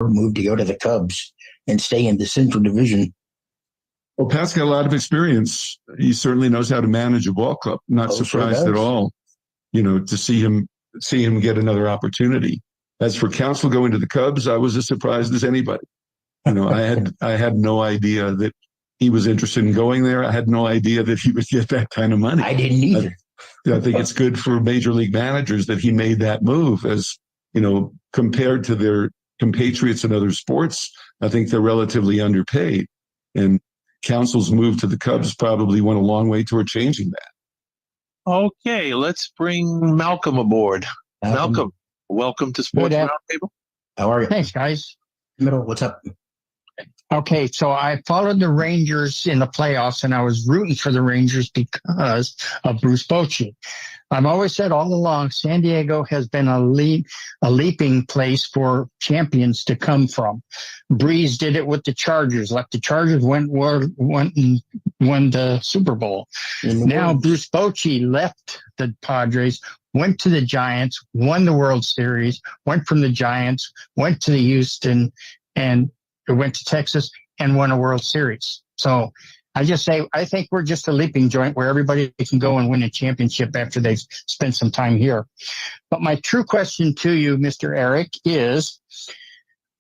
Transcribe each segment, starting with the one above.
move to go to the Cubs and stay in the Central Division. Well, Pat's got a lot of experience. He certainly knows how to manage a ball club. Not surprised at all, to see him get another opportunity. As for Counsell going to the Cubs, I was as surprised as anybody. I had no idea that he was interested in going there. I had no idea that he would get that kind of money. I didn't either. I think it's good for major league managers that he made that move. As compared to their compatriots in other sports, I think they're relatively underpaid. And Counsell's move to the Cubs probably went a long way toward changing that. Okay, let's bring Malcolm aboard. Malcolm, welcome to Sports Roundtable. How are you? Thanks, guys. Middle, what's up? Okay, so I followed the Rangers in the playoffs, and I was rooting for the Rangers because of Bruce Bochy. I've always said all along, San Diego has been a leaping place for champions to come from. Breeze did it with the Chargers. Left the Chargers, went and won the Super Bowl. Now Bruce Bochy left the Padres, went to the Giants, won the World Series, went from the Giants, went to the Houston, and went to Texas and won a World Series. So I just say, I think we're just a leaping joint where everybody can go and win a championship after they've spent some time here. But my true question to you, Mr. Eric, is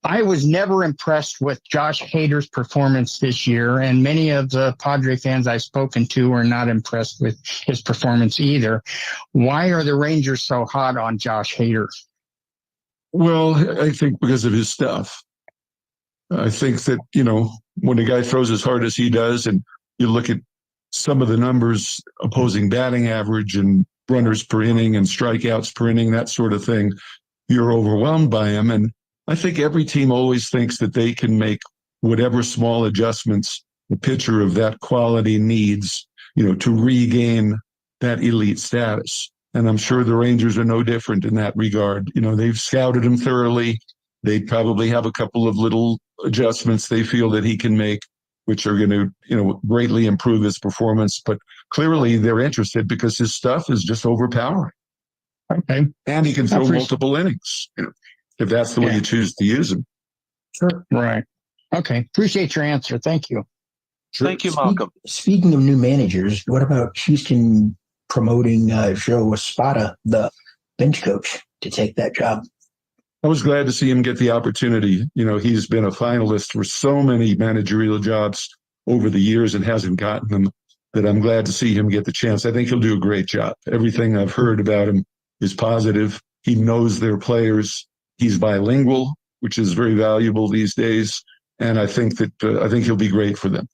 I was never impressed with Josh Hader's performance this year, and many of the Padre fans I've spoken to are not impressed with his performance either. Why are the Rangers so hot on Josh Hader? Well, I think because of his stuff. I think that, when a guy throws as hard as he does, and you look at some of the numbers, opposing batting average and runners per inning and strikeouts per inning, that sort of thing, you're overwhelmed by him. And I think every team always thinks that they can make whatever small adjustments the pitcher of that quality needs, to regain that elite status. And I'm sure the Rangers are no different in that regard. They've scouted him thoroughly. They probably have a couple of little adjustments they feel that he can make, which are going to, greatly improve his performance. But clearly they're interested because his stuff is just overpowering. Okay. And he can throw multiple innings, if that's the way you choose to use him. Sure. Right. Okay. Appreciate your answer. Thank you. Sure. Thank you, Malcolm. Speaking of new managers, what about Houston promoting Joe Espada, the bench coach, to take that job? I was glad to see him get the opportunity. He's been a finalist for so many managerial jobs over the years and hasn't gotten them, that I'm glad to see him get the chance. I think he'll do a great job. Everything I've heard about him is positive. He knows their players. He's bilingual, which is very valuable these days. And I think he'll be great for them.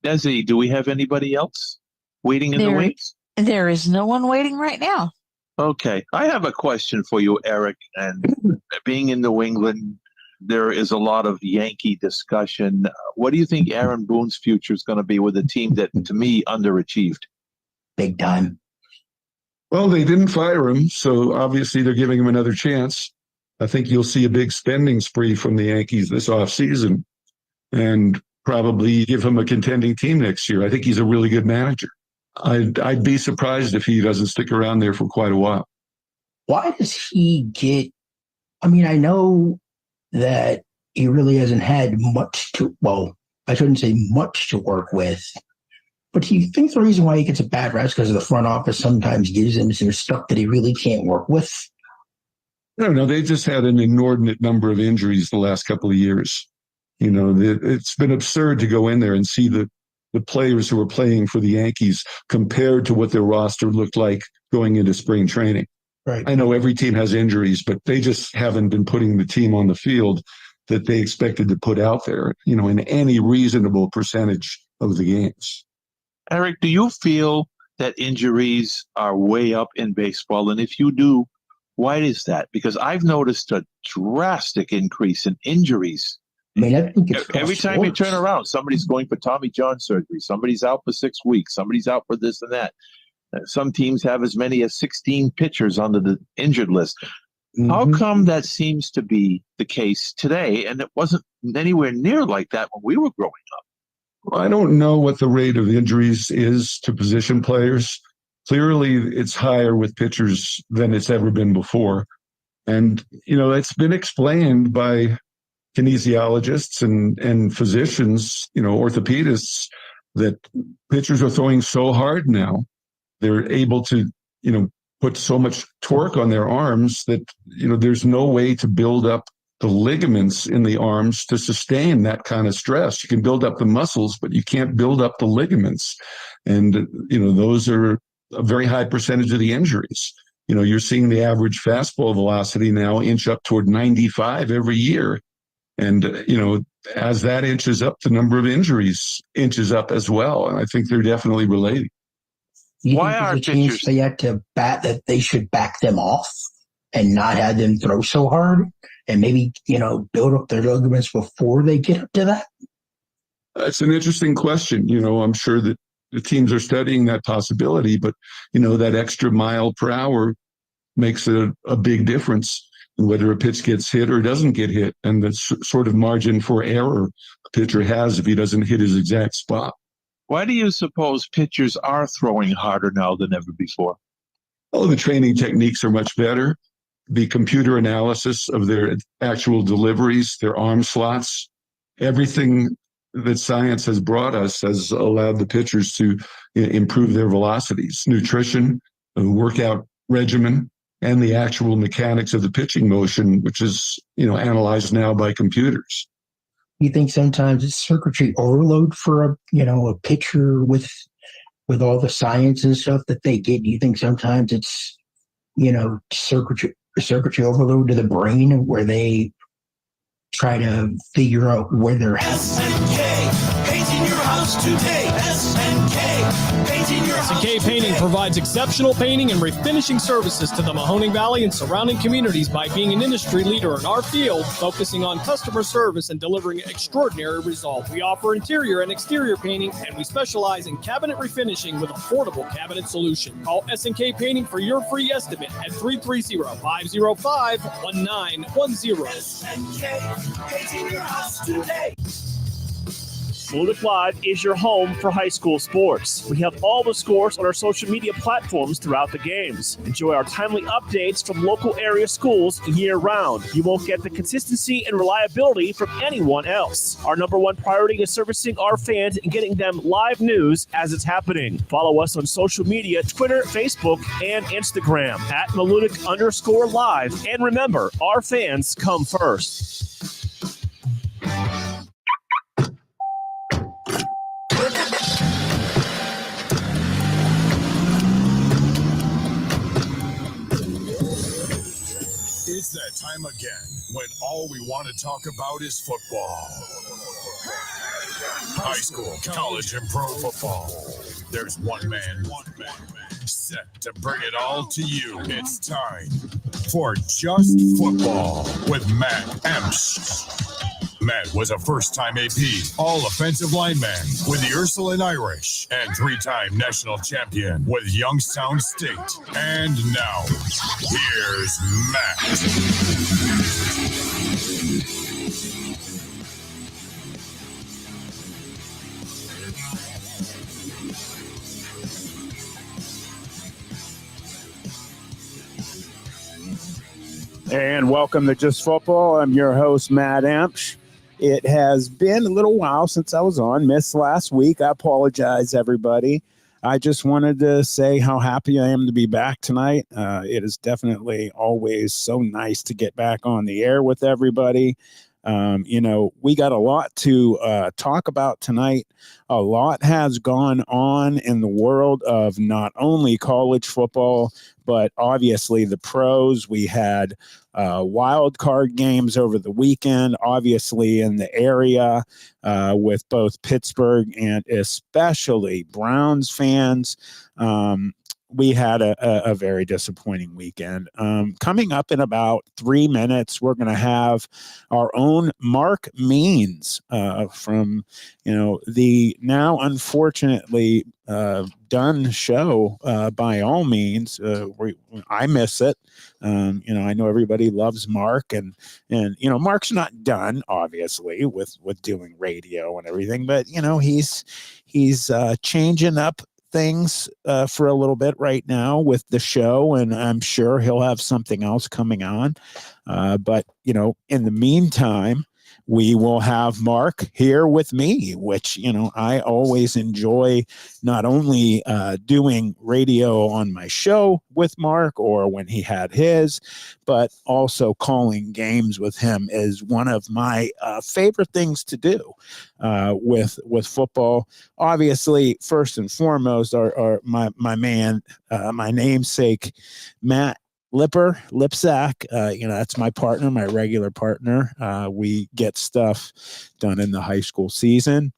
Desi, do we have anybody else waiting in the wings? There is no one waiting right now. Okay. I have a question for you, Eric. And being in New England, there is a lot of Yankee discussion. What do you think Aaron Boone's future is going to be with a team that, to me, underachieved? Big time. Well, they didn't fire him, so obviously they're giving him another chance. I think you'll see a big spending spree from the Yankees this offseason and probably give him a contending team next year. I think he's a really good manager. I'd be surprised if he doesn't stick around there for quite a while. Why does he get, I know that he really hasn't had I shouldn't say much to work with, but do you think the reason why he gets a bad rap is because of the front office sometimes gives him some stuff that he really can't work with? I don't know. They just had an inordinate number of injuries the last couple of years. It's been absurd to go in there and see the players who are playing for the Yankees compared to what their roster looked like going into spring training. Right. I know every team has injuries, but they just haven't been putting the team on the field that they expected to put out there, in any reasonable percentage of the games. Eric, do you feel that injuries are way up in baseball? And if you do, why is that? Because I've noticed a drastic increase in injuries. I think it's every time you turn around, somebody's going for Tommy John surgery. Somebody's out for 6 weeks. Somebody's out for this and that. Some teams have as many as 16 pitchers under the injured list. Mm-hmm. How come that seems to be the case today, and it wasn't anywhere near like that when we were growing up? Well, I don't know what the rate of injuries is to position players. Clearly, it's higher with pitchers than it's ever been before. And, it's been explained by kinesiologists and physicians, orthopedists, that pitchers are throwing so hard now. They're able to, put so much torque on their arms that, there's no way to build up the ligaments in the arms to sustain that kind of stress. You can build up the muscles, but you can't build up the ligaments. And, those are a very high percentage of the injuries. You're seeing the average fastball velocity now inch up toward 95 every year. And, as that inches up, the number of injuries inches up as well. And I think they're definitely related. You Why think are there's a chance pitchers- they had to bat that they should back them off and not have them throw so hard and maybe, build up their ligaments before they get up to that? That's an interesting question. I'm sure that the teams are studying that possibility, but, that extra mile per hour makes a big difference in whether a pitch gets hit or doesn't get hit, and the sort of margin for error a pitcher has if he doesn't hit his exact spot. Why do you suppose pitchers are throwing harder now than ever before? Oh, the training techniques are much better. The computer analysis of their actual deliveries, their arm slots, everything that science has brought us has allowed the pitchers to improve their velocities. Nutrition, workout regimen, and the actual mechanics of the pitching motion, which is, analyzed now by computers. You think sometimes it's circuitry overload for a pitcher with all the science and stuff that they get? You think sometimes it's, circuitry overload to the brain where they try to figure out where they're at? SNK, painting your house today. SNK, painting your house SNK Painting provides exceptional painting and refinishing services to the Mahoning Valley and surrounding communities by being an industry leader in our field, focusing on customer service and delivering extraordinary results. We offer interior and exterior painting, and we specialize in cabinet refinishing with affordable cabinet solutions. Call SNK Painting for your free estimate at 330-505-1910. SNK, painting your house today. Malutic Live is your home for high school sports. We have all the scores on our social media platforms throughout the games. Enjoy our timely updates from local area schools year-round. You won't get the consistency and reliability from anyone else. Our number one priority is servicing our fans and getting them live news as it's happening. Follow us on social media, Twitter, Facebook, and Instagram at Malutic_live. And remember, our fans come first. It's that time again when all we want to talk about is football. High school, college, and pro football. There's one man set to bring it all to you. It's time for Just Football with Matt Emch. Matt was a first-time AP, all-offensive lineman with the Ursuline Irish and three-time national champion with Youngstown State. And now, here's Matt. And welcome to Just Football. I'm your host, Matt Emch. It has been a little while since I was on. Missed last week. I apologize, everybody. I just wanted to say how happy I am to be back tonight. It is definitely always so nice to get back on the air with everybody. We got a lot to talk about tonight. A lot has gone on in the world of not only college football, but obviously the pros. We had wild card games over the weekend, obviously in the area with both Pittsburgh and especially Browns fans. We had a very disappointing weekend. Coming up in about 3 minutes, we're going to have our own Mark Means from, the now unfortunately done show. By all means, I miss it. I know everybody loves Mark, and Mark's not done, obviously, with doing radio and everything, but he's changing up things for a little bit right now with the show, and I'm sure he'll have something else coming on. But in the meantime, we will have Mark here with me, which, I always enjoy not only doing radio on my show with Mark or when he had his, but also calling games with him is one of my favorite things to do with football. Obviously, first and foremost, are my man, my namesake, Matt Lipsack, that's my partner, my regular partner. We get stuff done in the high school season.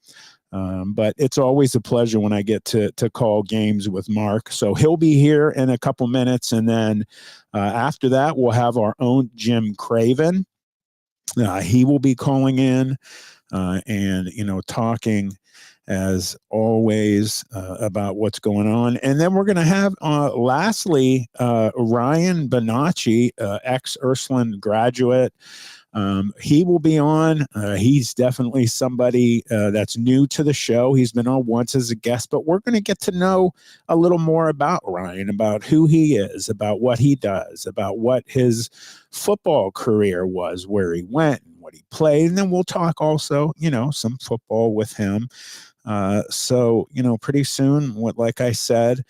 But it's always a pleasure when I get to call games with Mark. So he'll be here in a couple minutes. And then after that, we'll have our own Jim Craven. He will be calling in and, talking as always about what's going on. And then we're going to have, lastly, Ryan Bonacci, ex-Ursuline graduate. He will be on. He's definitely somebody that's new to the show. He's been on once as a guest, but we're going to get to know a little more about Ryan, about who he is, about what he does, about what his football career was, where he went and what he played. And then we'll talk also, some football with him. So, pretty soon, like I said,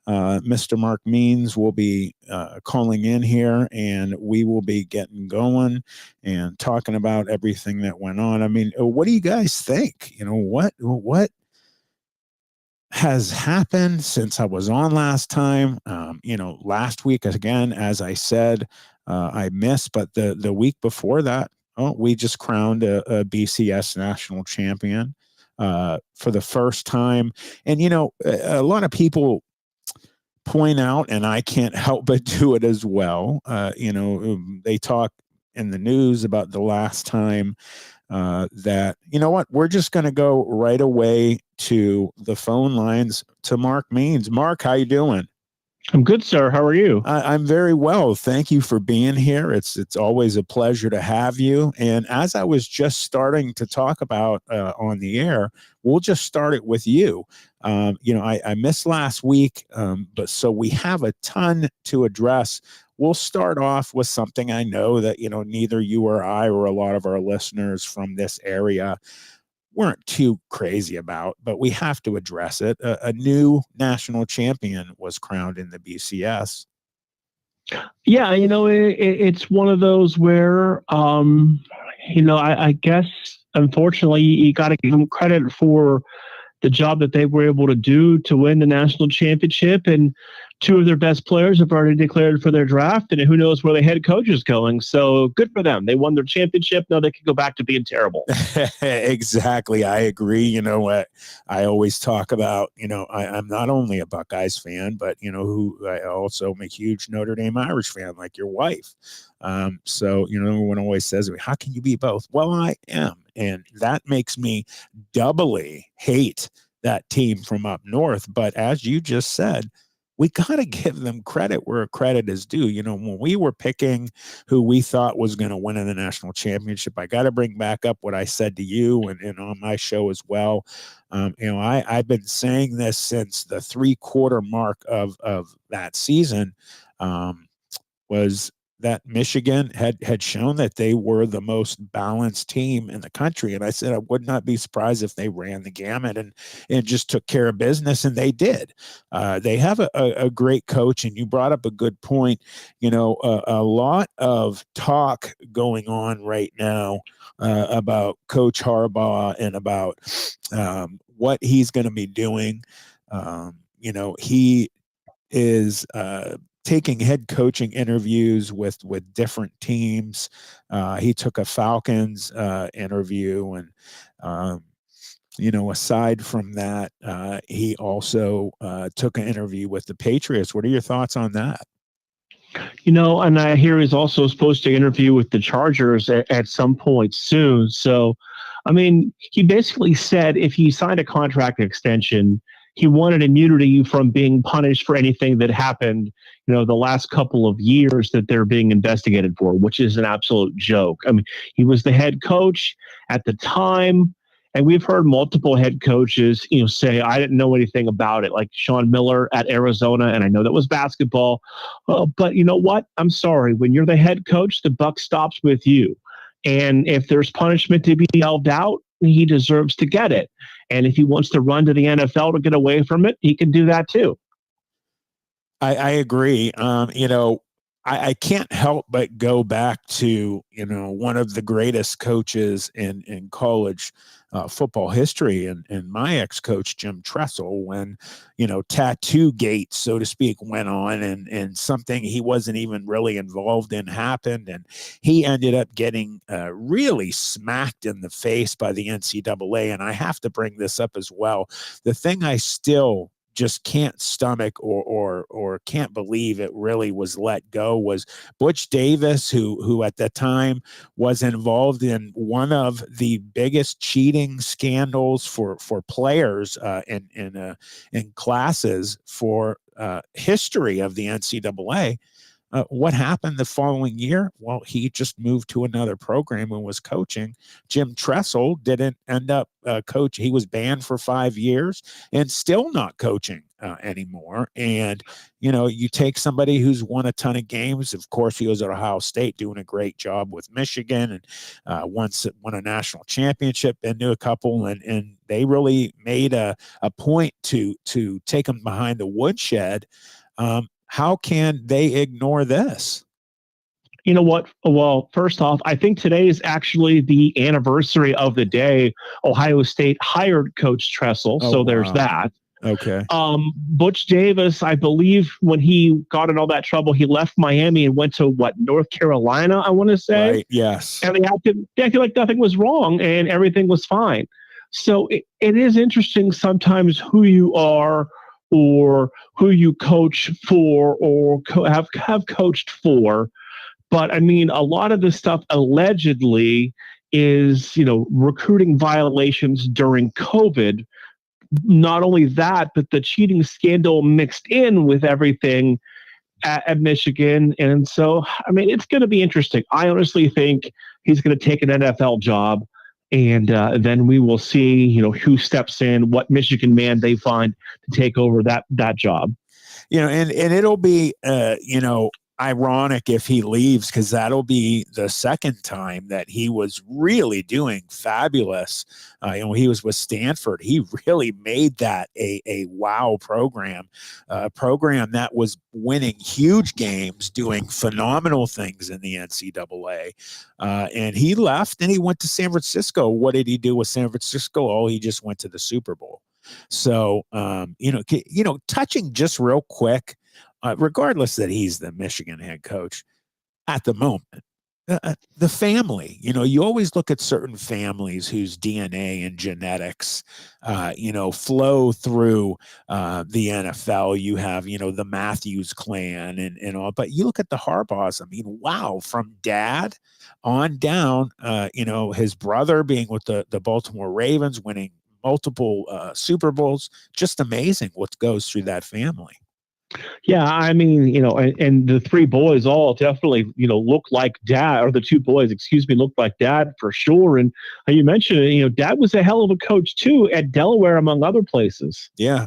Mr. Mark Means will be calling in here, and we will be getting going and talking about everything that went on. I mean, what do you guys think? What has happened since I was on last time? Last week, again, as I said, I missed, but the week before that, we just crowned a BCS national champion for the first time. And, a lot of people point out, and I can't help but do it as well. They talk in the news about the last time that, we're just going to go right away to the phone lines to Mark Means. Mark, how you doing? I'm good, sir. How are you? I'm very well. Thank you for being here. It's always a pleasure to have you. And as I was just starting to talk about on the air, we'll just start it with you. I missed last week, but so we have a ton to address. We'll start off with something I know that, neither you or I or a lot of our listeners from this area weren't too crazy about, but we have to address it. A new national champion was crowned in the BCS. Yeah, it's one of those where, I guess, unfortunately, you got to give them credit for the job that they were able to do to win the national championship. And two of their best players have already declared for their draft, and who knows where the head coach is going. So good for them. They won their championship. Now they can go back to being terrible. Exactly. I agree. You know what? I always talk about, I'm not only a Buckeyes fan, but, who I also am a huge Notre Dame Irish fan, like your wife. So, everyone always says, how can you be both? Well, I am. And that makes me doubly hate that team from up north. But as you just said, we got to give them credit where credit is due. When we were picking who we thought was going to win in the national championship, I got to bring back up what I said to you and on my show as well. I've been saying this since the 3/4 mark of that season, was that Michigan had shown that they were the most balanced team in the country. And I said I would not be surprised if they ran the gamut and just took care of business, and they did. They have a great coach, and you brought up a good point. A lot of talk going on right now about Coach Harbaugh and about what he's going to be doing. He is taking head coaching interviews with different teams. He took a Falcons interview, and aside from that, he also took an interview with the Patriots. What are your thoughts on that? And I hear he's also supposed to interview with the Chargers at some point soon. So, he basically said if he signed a contract extension, he wanted immunity from being punished for anything that happened, the last couple of years that they're being investigated for, which is an absolute joke. He was the head coach at the time, and we've heard multiple head coaches, say, I didn't know anything about it, like Sean Miller at Arizona, and I know that was basketball. But you know what? I'm sorry. When you're the head coach, the buck stops with you. And if there's punishment to be dealt out, he deserves to get it. And if he wants to run to the NFL to get away from it, he can do that too. I agree. I can't help but go back to, one of the greatest coaches in college football history and my ex-coach, Jim Tressel, when, tattoo gate, so to speak, went on and something he wasn't even really involved in happened. And he ended up getting really smacked in the face by the NCAA. And I have to bring this up as well. The thing I still just can't stomach or can't believe it really was let go was Butch Davis, who at the time was involved in one of the biggest cheating scandals for players in classes for history of the NCAA. What happened the following year? Well, he just moved to another program and was coaching. Jim Tressel didn't end up coaching. He was banned for 5 years and still not coaching anymore. And, you take somebody who's won a ton of games. Of course, he was at Ohio State doing a great job with Michigan and once won a national championship, into a couple. And they really made a point to take him behind the woodshed. How can they ignore this? You know what? Well, first off, I think today is actually the anniversary of the day Ohio State hired Coach Tressel. Oh, so there's wow. that. Okay. Butch Davis, I believe when he got in all that trouble, he left Miami and went to North Carolina, I want to say. Right. Yes. And they acted like nothing was wrong and everything was fine. So it is interesting sometimes who you are or who you coach for or have coached for. But I mean, a lot of this stuff allegedly is, recruiting violations during COVID. Not only that, but the cheating scandal mixed in with everything at Michigan. And so, I mean, it's going to be interesting. I honestly think he's going to take an NFL job. And then we will see, who steps in, what Michigan man they find to take over that job. And it'll be, ironic if he leaves, because that'll be the second time that he was really doing fabulous. He was with Stanford. He really made that a wow program, a program that was winning huge games, doing phenomenal things in the NCAA. And he left and he went to San Francisco. What did he do with San Francisco? Oh, he just went to the Super Bowl. So, touching just real quick, regardless that he's the Michigan head coach at the moment, the family, you always look at certain families whose DNA and genetics, flow through the NFL. You have, the Matthews clan and all, but you look at the Harbaughs. I mean, wow, from dad on down, his brother being with the Baltimore Ravens, winning multiple Super Bowls, just amazing what goes through that family. Yeah, I mean, and the three boys all definitely, look like dad, or the two boys, excuse me, look like dad for sure. And you mentioned it, dad was a hell of a coach too at Delaware, among other places. Yeah,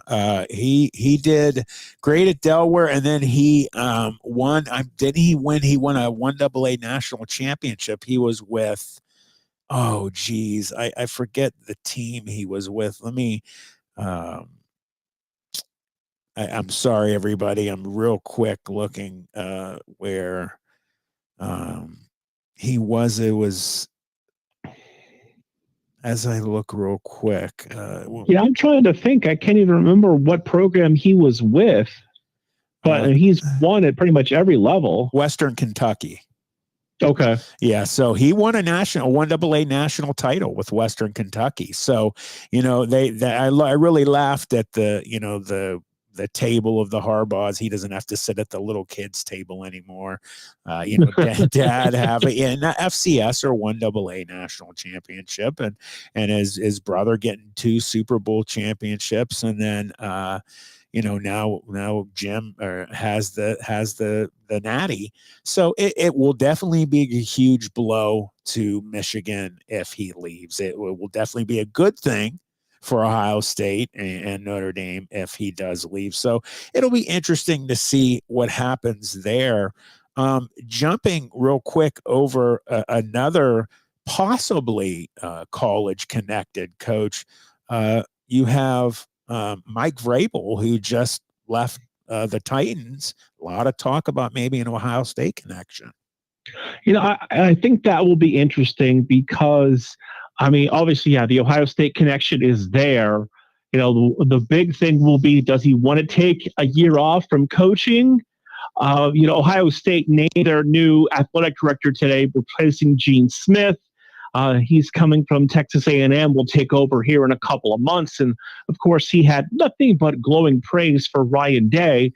he did great at Delaware, and then he won. Did he win? He won a 1AA national championship. He was with, oh geez, I forget the team he was with. Let me. I'm sorry, everybody. I'm real quick looking where he was. It was, as I look real quick. Yeah, I'm trying to think. I can't even remember what program he was with, but he's won at pretty much every level. Western Kentucky. Okay. Yeah. So he won a 1AA national title with Western Kentucky. So, I really laughed at the table of the Harbaughs. He doesn't have to sit at the little kids table anymore. Dad have an FCS or 1AA national championship, and his brother getting 2 Super Bowl championships, and then now Jim has the natty. So it will definitely be a huge blow to Michigan if he leaves. It will definitely be a good thing for Ohio State and Notre Dame if he does leave. So it'll be interesting to see what happens there. Jumping real quick over another possibly college connected, Coach. You have Mike Vrabel, who just left the Titans. A lot of talk about maybe an Ohio State connection. I think that will be interesting because, obviously, yeah, the Ohio State connection is there. The big thing will be, does he want to take a year off from coaching? Ohio State named their new athletic director today, replacing Gene Smith. He's coming from Texas A&M, will take over here in a couple of months. And, of course, he had nothing but glowing praise for Ryan Day,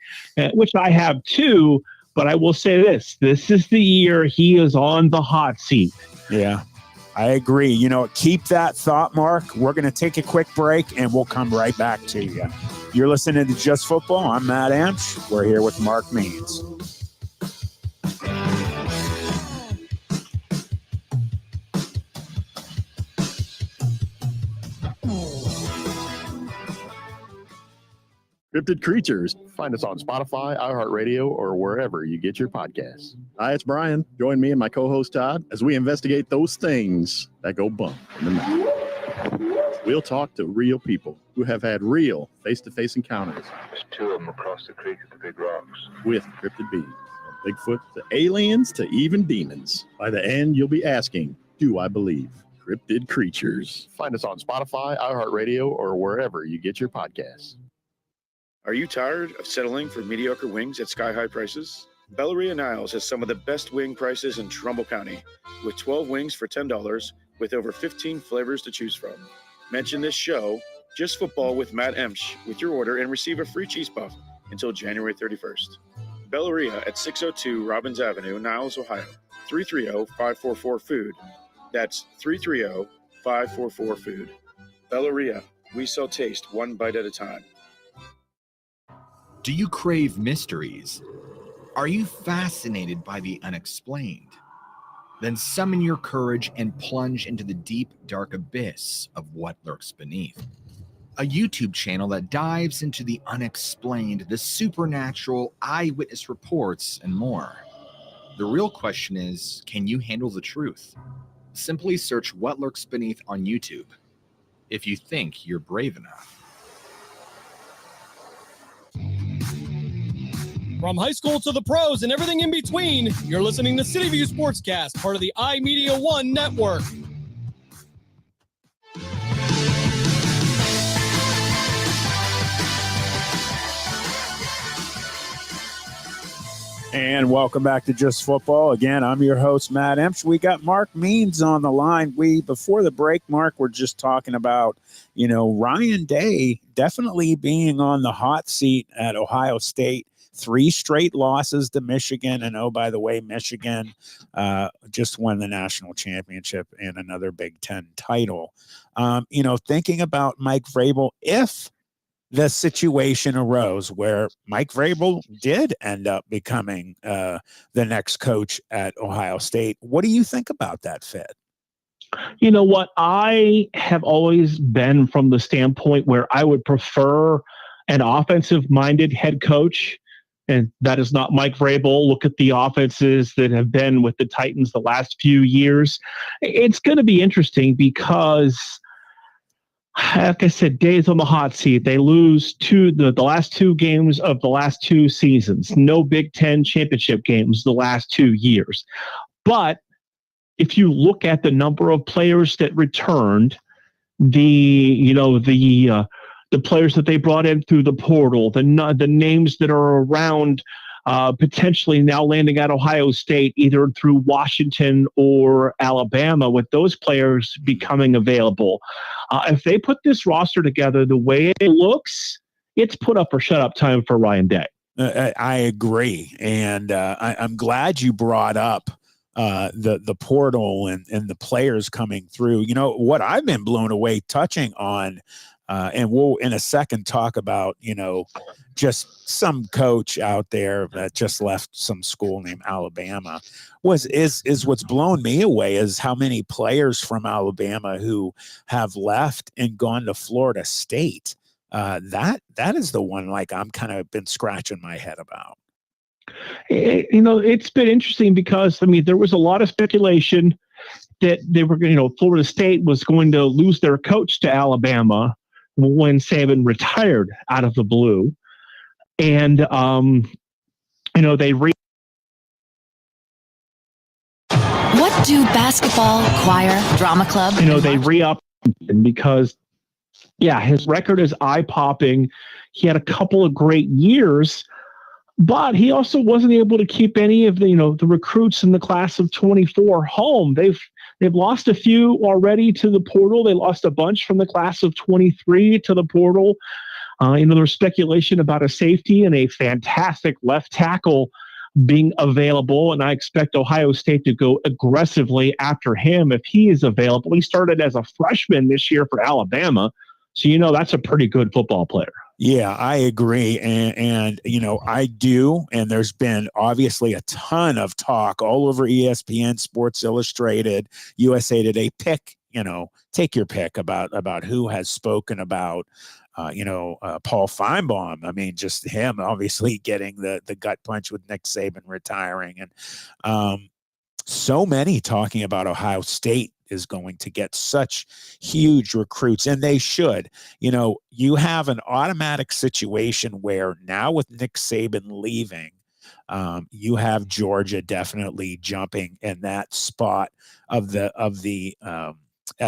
which I have too. But I will say this is the year he is on the hot seat. Yeah, I agree. Keep that thought, Mark. We're going to take a quick break, and we'll come right back to you. You're listening to Just Football. I'm Matt Emch. We're here with Mark Means. Cryptid Creatures. Find us on Spotify, iHeartRadio, or wherever you get your podcasts. Hi, it's Brian. Join me and my co-host Todd as we investigate those things that go bump in the night. We'll talk to real people who have had real face-to-face encounters. There's two of them across the creek at the big rocks. With cryptid beings. From Bigfoot to aliens to even demons. By the end, you'll be asking, do I believe? Cryptid Creatures. Find us on Spotify, iHeartRadio, or wherever you get your podcasts. Are you tired of settling for mediocre wings at sky-high prices? Belleria Niles has some of the best wing prices in Trumbull County, with 12 wings for $10 with over 15 flavors to choose from. Mention this show, Just Football with Matt Emch, with your order and receive a free cheese puff until January 31st. Belleria at 602 Robbins Avenue, Niles, Ohio. 330-544-FOOD. That's 330-544-FOOD. Belleria, we sell taste one bite at a time. Do you crave mysteries? Are you fascinated by the unexplained? Then summon your courage and plunge into the deep, dark abyss of what lurks beneath. A YouTube channel that dives into the unexplained, the supernatural, eyewitness reports, and more. The real question is, can you handle the truth? Simply search What Lurks Beneath on YouTube, if you think you're brave enough. From high school to the pros and everything in between, you're listening to City View Sportscast, part of the iMedia One network. And welcome back to Just Football. Again, I'm your host, Matt Emch. We got Mark Means on the line. Before the break, Mark, we're just talking about, Ryan Day definitely being on the hot seat at Ohio State. 3 straight losses to Michigan. And oh, by the way, Michigan just won the national championship and another Big Ten title. Thinking about Mike Vrabel, if the situation arose where Mike Vrabel did end up becoming the next coach at Ohio State, what do you think about that fit? You know what? I have always been from the standpoint where I would prefer an offensive-minded head coach. And that is not Mike Vrabel. Look at the offenses that have been with the Titans the last few years. It's going to be interesting because, like I said, Day's on the hot seat. They lose the last 2 games of the last 2 seasons. No Big Ten championship games the last 2 years. But if you look at the number of players that returned, the players that they brought in through the portal, the names that are around potentially now landing at Ohio State, either through Washington or Alabama, with those players becoming available. If they put this roster together the way it looks, it's put up or shut up time for Ryan Day. I agree. And I'm glad you brought up the portal and the players coming through. What I've been blown away touching on, and we'll in a second talk about, just some coach out there that just left some school named Alabama, is what's blown me away is how many players from Alabama who have left and gone to Florida State. That is the one I'm kind of been scratching my head about. It's been interesting because, there was a lot of speculation that they were, Florida State was going to lose their coach to Alabama when Saban retired out of the blue. And, they What do basketball, choir, drama club, they re-upped because, his record is eye-popping. He had a couple of great years, but he also wasn't able to keep any of the recruits in the class of 24 home. They've lost a few already to the portal. They lost a bunch from the class of 23 to the portal. There's speculation about a safety and a fantastic left tackle being available, and I expect Ohio State to go aggressively after him if he is available. He started as a freshman this year for Alabama, so that's a pretty good football player. Yeah, I agree. And I do. And there's been obviously a ton of talk all over ESPN, Sports Illustrated, USA Today. Take your pick about who has spoken about, Paul Feinbaum. I mean, just him obviously getting the gut punch with Nick Saban retiring. And so many talking about Ohio State is going to get such huge recruits, and they should. You have an automatic situation where now with Nick Saban leaving, you have Georgia definitely jumping in that spot of the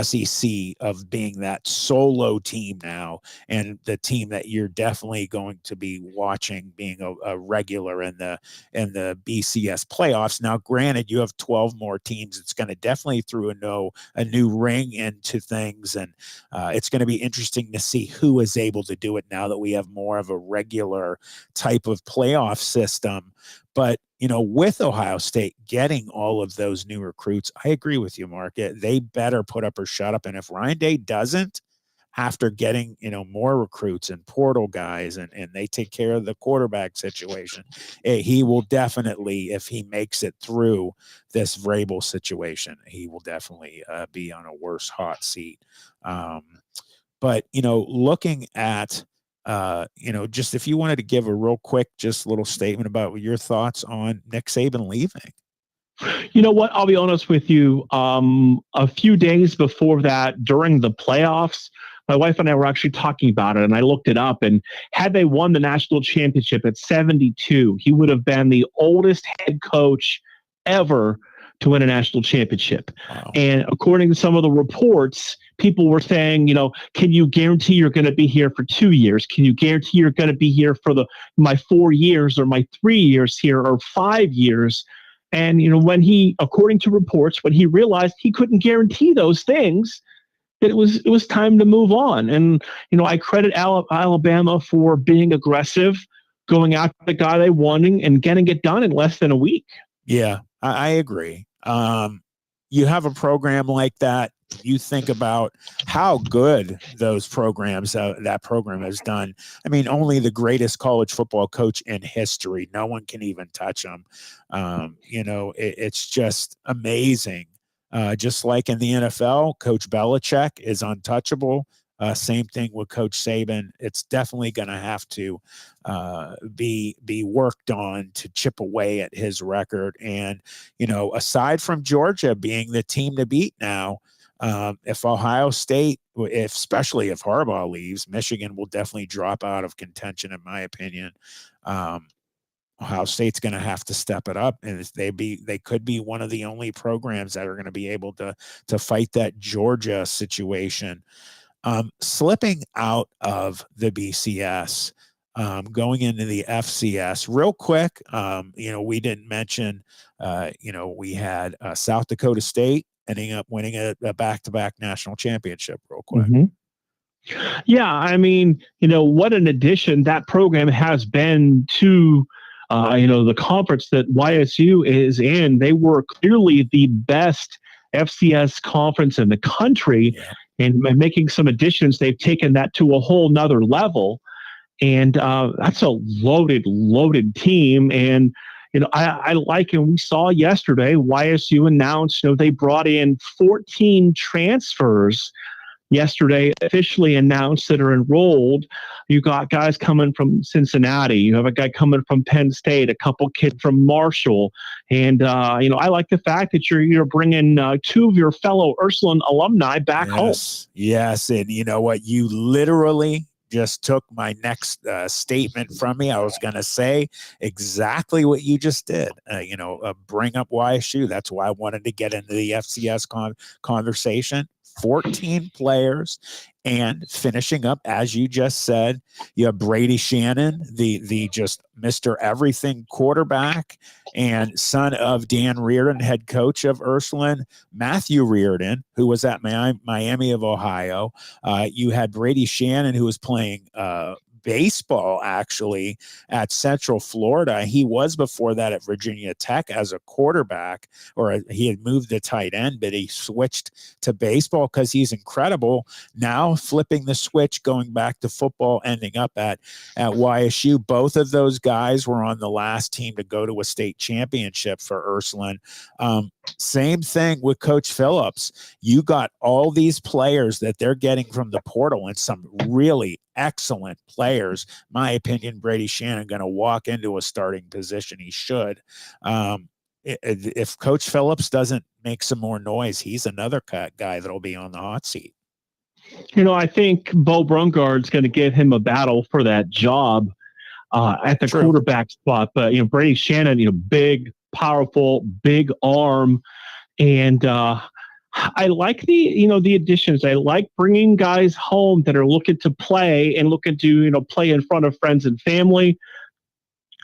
SEC of being that solo team now, and the team that you're definitely going to be watching being a regular in the BCS playoffs. Now, granted, you have 12 more teams. It's going to definitely throw a new ring into things, and it's going to be interesting to see who is able to do it now that we have more of a regular type of playoff system. But with Ohio State getting all of those new recruits, I agree with you, Mark. They better put up or shut up. And if Ryan Day doesn't, after getting, more recruits and portal guys, and they take care of the quarterback situation, he will definitely, if he makes it through this Vrabel situation, he will definitely be on a worse hot seat. But, looking at, just if you wanted to give a real quick, just little statement about your thoughts on Nick Saban leaving. You know what? I'll be honest with you. A few days before that, during the playoffs, my wife and I were actually talking about it, and I looked it up. And had they won the national championship at 72, he would have been the oldest head coach ever to win a national championship. Wow. And according to some of the reports, people were saying, can you guarantee you're going to be here for 2 years? Can you guarantee you're going to be here for my 4 years or my 3 years here or 5 years? And, when according to reports, when he realized he couldn't guarantee those things, that it was time to move on. And, I credit Alabama for being aggressive, going after the guy they wanted and getting it done in less than a week. Yeah, I agree. You have a program like that, you think about how good those programs, that program has done. I mean, only the greatest college football coach in history. No one can even touch them. It's just amazing. Just like in the NFL, Coach Belichick is untouchable. Same thing with Coach Saban. It's definitely going to have to be worked on to chip away at his record. And, aside from Georgia being the team to beat now, if Ohio State, especially if Harbaugh leaves, Michigan will definitely drop out of contention, in my opinion. Ohio State's going to have to step it up, and they could be one of the only programs that are going to be able to fight that Georgia situation. Slipping out of the BCS, going into the FCS real quick. We didn't mention, we had South Dakota State ending up winning a back-to-back national championship real quick. Mm-hmm. Yeah. I mean, what an addition that program has been to, the conference that YSU is in. They were clearly the best FCS conference in the country. Yeah. And making some additions, they've taken that to a whole nother level. And that's a loaded team. And, I like, and we saw yesterday, YSU announced, they brought in 14 transfers yesterday officially announced that are enrolled. You got guys coming from Cincinnati. You have a guy coming from Penn State, a couple kids from Marshall. And, I like the fact that you're bringing two of your fellow Ursuline alumni back home. Yes. And you know what? You literally just took my next statement from me. I was going to say exactly what you just did. Bring up YSU. That's why I wanted to get into the FCS conversation. 14 players, and finishing up, as you just said, you have Brady Shannon, the just Mr. Everything quarterback and son of Dan Reardon, head coach of Ursuline, Matthew Reardon, who was at Miami of Ohio. You had Brady Shannon, who was playing baseball actually at Central Florida. He was before that at Virginia Tech as a quarterback, or he had moved to tight end, but he switched to baseball because he's incredible. Now flipping the switch, going back to football, ending up at YSU. Both of those guys were on the last team to go to a state championship for Ursuline. Same thing with Coach Phillips. You got all these players that they're getting from the portal and some really excellent players. My opinion, Brady Shannon going to walk into a starting position. He should. If Coach Phillips doesn't make some more noise, he's another guy that'll be on the hot seat. I think Bo Brungard's going to give him a battle for that job at the quarterback spot. But, Brady Shannon, big, powerful, big arm. And I like the additions. I like bringing guys home that are looking to play and looking to, play in front of friends and family.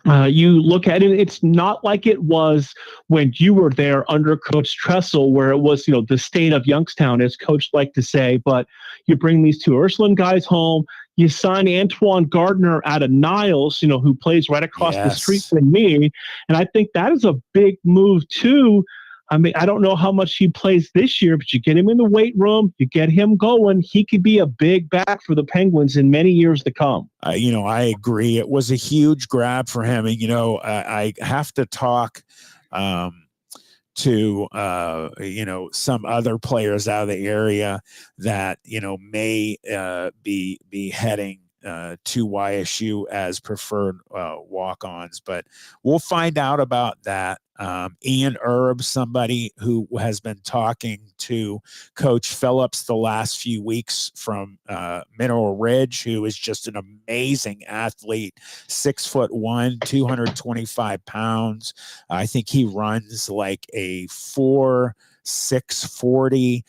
You look at it, it's not like it was when you were there under Coach Tressel, where it was, the state of Youngstown, as Coach liked to say. But you bring these two Ursuline guys home. You sign Antoine Gardner out of Niles, who plays right across the street from me. And I think that is a big move, too. I mean, I don't know how much he plays this year, but you get him in the weight room, you get him going, he could be a big back for the Penguins in many years to come. I agree. It was a huge grab for him. And, I have to talk to some other players out of the area that, may be heading to YSU as preferred walk-ons, but we'll find out about that. Ian Erb, somebody who has been talking to Coach Phillips the last few weeks from Mineral Ridge, who is just an amazing athlete, 6'1", 225 pounds. I think he runs like a 4.640,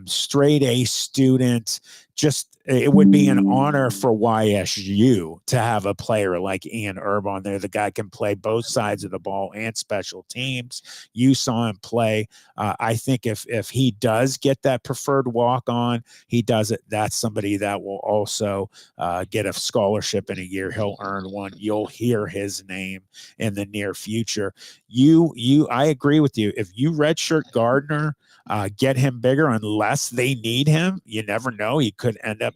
straight A student. Just, it would be an honor for YSU to have a player like Ian Erb on there. The guy can play both sides of the ball and special teams. You saw him play. I think if he does get that preferred walk on, he does it. That's somebody that will also get a scholarship in a year. He'll earn one. You'll hear his name in the near future. I agree with you. If you redshirt Gardner, get him bigger unless they need him. You never know. He could end up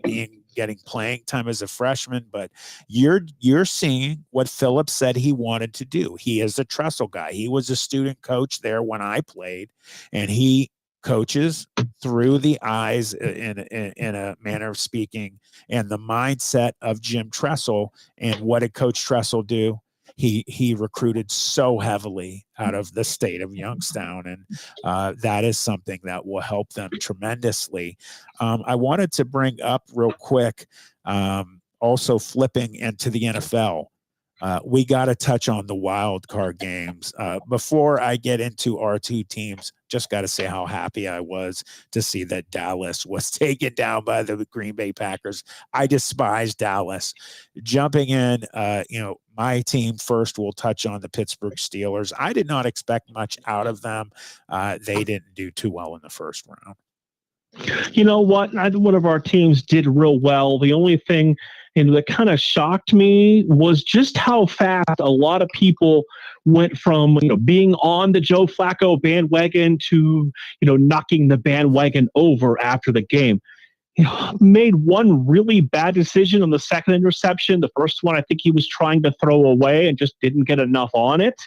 getting playing time as a freshman, but you're seeing what Phillips said he wanted to do. He is a Tressel guy. He was a student coach there when I played, and he coaches through the eyes in a manner of speaking and the mindset of Jim Tressel. And what did Coach Tressel do? He recruited so heavily out of the state of Youngstown, and that is something that will help them tremendously. I wanted to bring up real quick, also flipping into the NFL. We got to touch on the wild card games. Before I get into our two teams, just got to say how happy I was to see that Dallas was taken down by the Green Bay Packers. I despise Dallas. Jumping in, my team first, we'll touch on the Pittsburgh Steelers. I did not expect much out of them. They didn't do too well in the first round. You know what? Neither one of our teams did real well. The only thing that kind of shocked me was just how fast a lot of people went from being on the Joe Flacco bandwagon to knocking the bandwagon over after the game. Made one really bad decision on the second interception. The first one, I think he was trying to throw away and just didn't get enough on it.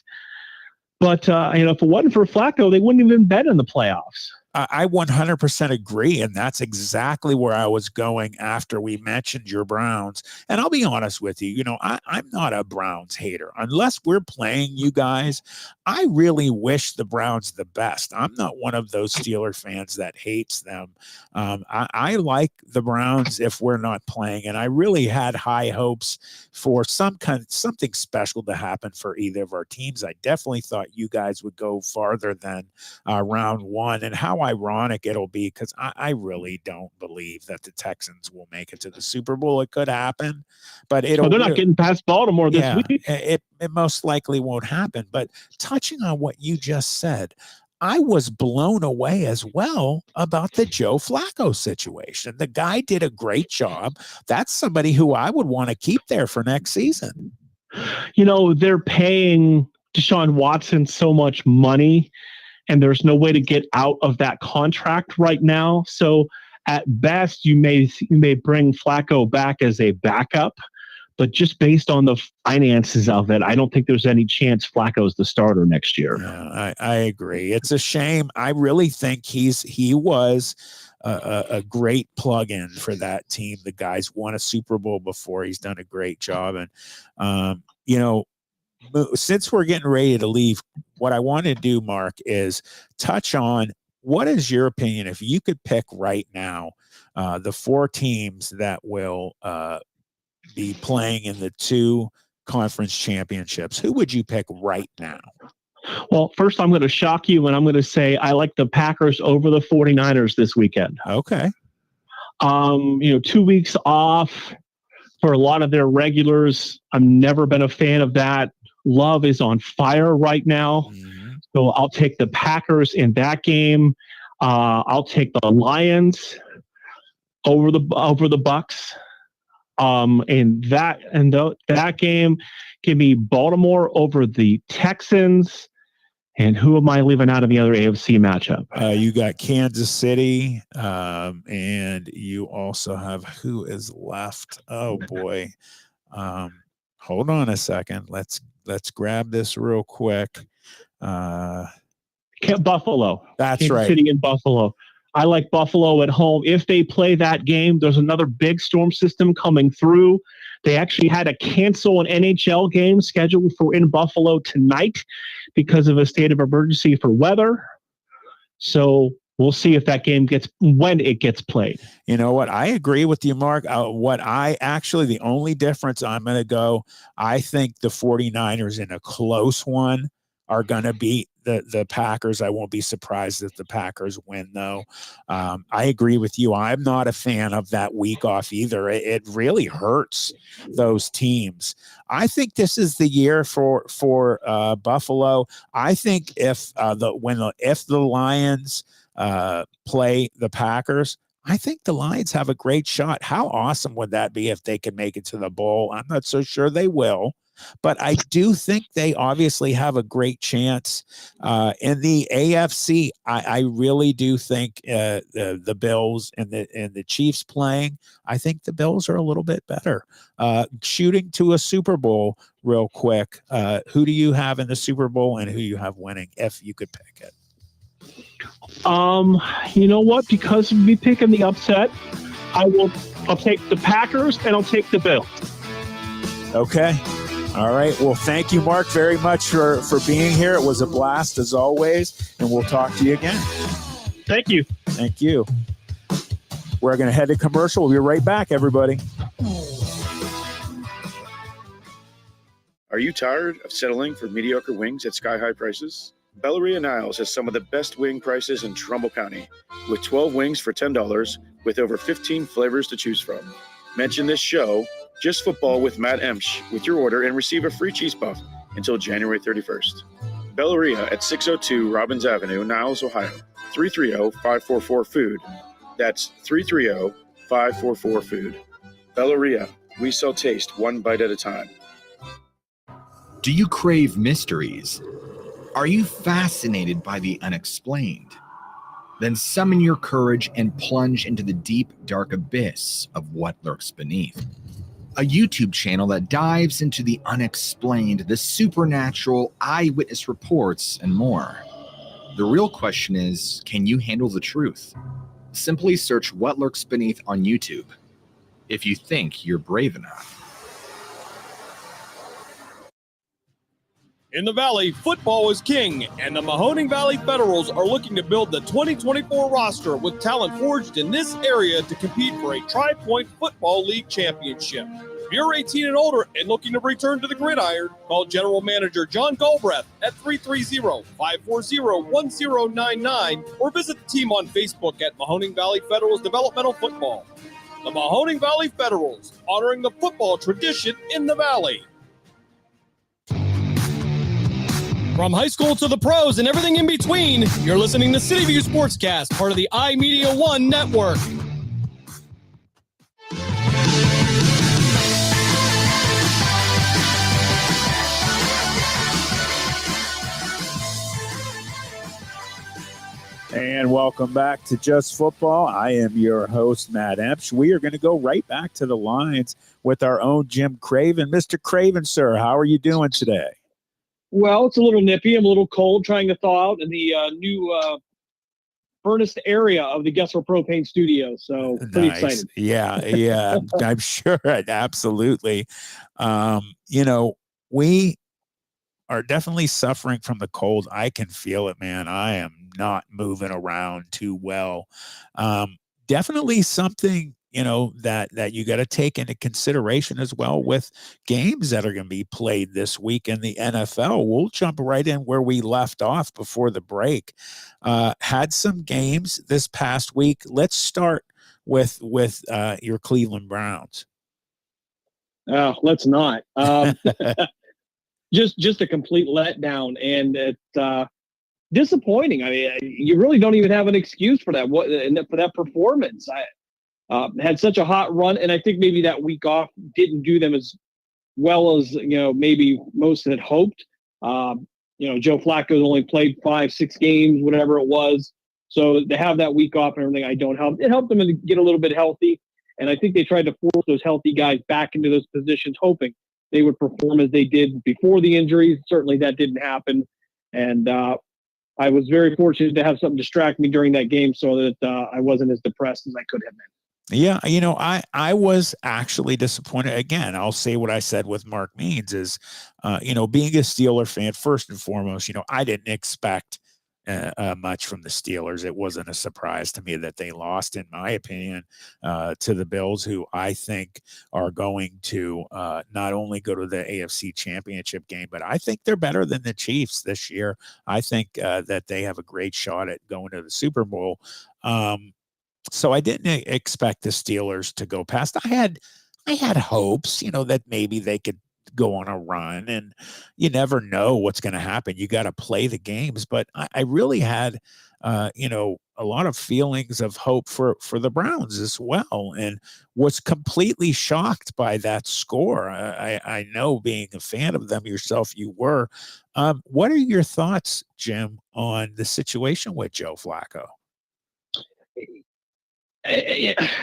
But if it wasn't for Flacco, they wouldn't have even been in the playoffs. I 100% agree. And that's exactly where I was going after we mentioned your Browns. And I'll be honest with you, you know, I'm not a Browns hater. Unless we're playing you guys, I really wish the Browns the best. I'm not one of those Steeler fans that hates them. I like the Browns if we're not playing. And I really had high hopes for something special to happen for either of our teams. I definitely thought you guys would go farther than round one. And how ironic it'll be, because I really don't believe that the Texans will make it to the Super Bowl. It could happen, but they're not getting past Baltimore this week. It most likely won't happen. But touching on what you just said, I was blown away as well about the Joe Flacco situation. The guy did a great job. That's somebody who I would want to keep there for next season. You know, they're paying Deshaun Watson so much money, and there's no way to get out of that contract right now. So at best, you may bring Flacco back as a backup, but just based on the finances of it, I don't think there's any chance Flacco's the starter next year. Yeah, I agree. It's a shame. I really think he was a great plug-in for that team. The guy's won a Super Bowl before. He's done a great job. And, you know, since we're getting ready to leave, what I want to do, Mark, is touch on what is your opinion if you could pick right now the 4 teams that will be playing in the 2 conference championships. Who would you pick right now? Well, first I'm going to shock you, and I'm going to say I like the Packers over the 49ers this weekend. Okay. You know, 2 weeks off for a lot of their regulars. I've never been a fan of that. Love is on fire right now. Mm-hmm. So I'll take the Packers in that game. I'll take the Lions over the Bucks. And that game, give me Baltimore over the Texans. And who am I leaving out of the other AFC matchup? You got Kansas City, and you also have who is left? Oh boy. Hold on a second. Let's grab this real quick. Buffalo. That's Kansas right. City and Buffalo. I like Buffalo at home. If they play that game, there's another big storm system coming through. They actually had to cancel an NHL game scheduled for in Buffalo tonight because of a state of emergency for weather. So we'll see if that game when it gets played. You know what? I agree with you, Mark. The only difference I'm going to go, I think the 49ers in a close one are going to beat the Packers. I won't be surprised if the Packers win, though. I agree with you. I'm not a fan of that week off either. It really hurts those teams. I think this is the year for Buffalo. I think if the Lions play the Packers, I think the Lions have a great shot. How awesome would that be if they could make it to the bowl? I'm not so sure they will, but I do think they obviously have a great chance. In the AFC, I really do think the Bills and the Chiefs playing, I think the Bills are a little bit better. Shooting to a Super Bowl real quick, who do you have in the Super Bowl and who you have winning if you could pick it? You know what? Because of me picking the upset, I'll take the Packers and I'll take the Bills. Okay. All right. Well, thank you, Mark, very much for being here. It was a blast as always, and we'll talk to you again. Thank you. Thank you. We're going to head to commercial. We'll be right back, everybody. Are you tired of settling for mediocre wings at sky-high prices? Belleria Niles has some of the best wing prices in Trumbull County, with 12 wings for $10 with over 15 flavors to choose from. Mention this show, Just Football with Matt Emch, with your order and receive a free cheese puff until January 31st. Belleria at 602 Robbins Avenue, Niles, Ohio. 330-544-FOOD. That's 330-544-FOOD. Belleria, we sell taste one bite at a time. Do you crave mysteries? Are you fascinated by the unexplained? Then summon your courage and plunge into the deep, dark abyss of what lurks beneath. A YouTube channel that dives into the unexplained, the supernatural, eyewitness reports, and more. The real question is, can you handle the truth? Simply search What Lurks Beneath on YouTube if you think you're brave enough. In the Valley, football is king, and the Mahoning Valley Federals are looking to build the 2024 roster with talent forged in this area to compete for a Tri-Point Football League championship. If you're 18 and older and looking to return to the gridiron, call General Manager John Galbraith at 330-540-1099 or visit the team on Facebook at Mahoning Valley Federals Developmental Football. The Mahoning Valley Federals, honoring the football tradition in the Valley. From high school to the pros and everything in between, you're listening to City View Sportscast, part of the iMedia One network. And welcome back to Just Football. I am your host, Matt Emch. We are going to go right back to the lines with our own Jim Craven. Mr. Craven, sir, how are you doing today? Well, it's a little nippy. I'm a little cold, trying to thaw out in the new furnace area of the Gessler Propane Studio. So pretty excited. Yeah, I'm sure. Absolutely. We are definitely suffering from the cold. I can feel it, man. I am not moving around too well. Definitely something, that you got to take into consideration as well with games that are going to be played this week in the NFL. We'll jump right in where we left off before the break. Had some games this past week. Let's start with your Cleveland Browns. Let's not. Just a complete letdown, and it's disappointing. I mean, you really don't even have an excuse for that. For that performance, I had such a hot run, and I think maybe that week off didn't do them as well as maybe most had hoped. Joe Flacco only played 5-6 games, whatever it was. So to have that week off and everything, it helped them to get a little bit healthy, and I think they tried to force those healthy guys back into those positions, hoping they would perform as they did before the injuries. Certainly that didn't happen. And I was very fortunate to have something distract me during that game so that I wasn't as depressed as I could have been. Yeah, I was actually disappointed. Again, I'll say what I said with Mark Means is, being a Steeler fan, first and foremost, I didn't expect much from the Steelers. It wasn't a surprise to me that they lost, in my opinion, to the Bills, who I think are going to not only go to the AFC Championship game, but I think they're better than the Chiefs this year. I think that they have a great shot at going to the Super Bowl. So I didn't expect the Steelers to go past. I had hopes, that maybe they could go on a run, and you never know what's going to happen. You got to play the games, but I really had, a lot of feelings of hope for the Browns as well, and was completely shocked by that score. I know, being a fan of them yourself, you were. What are your thoughts, Jim, on the situation with Joe Flacco?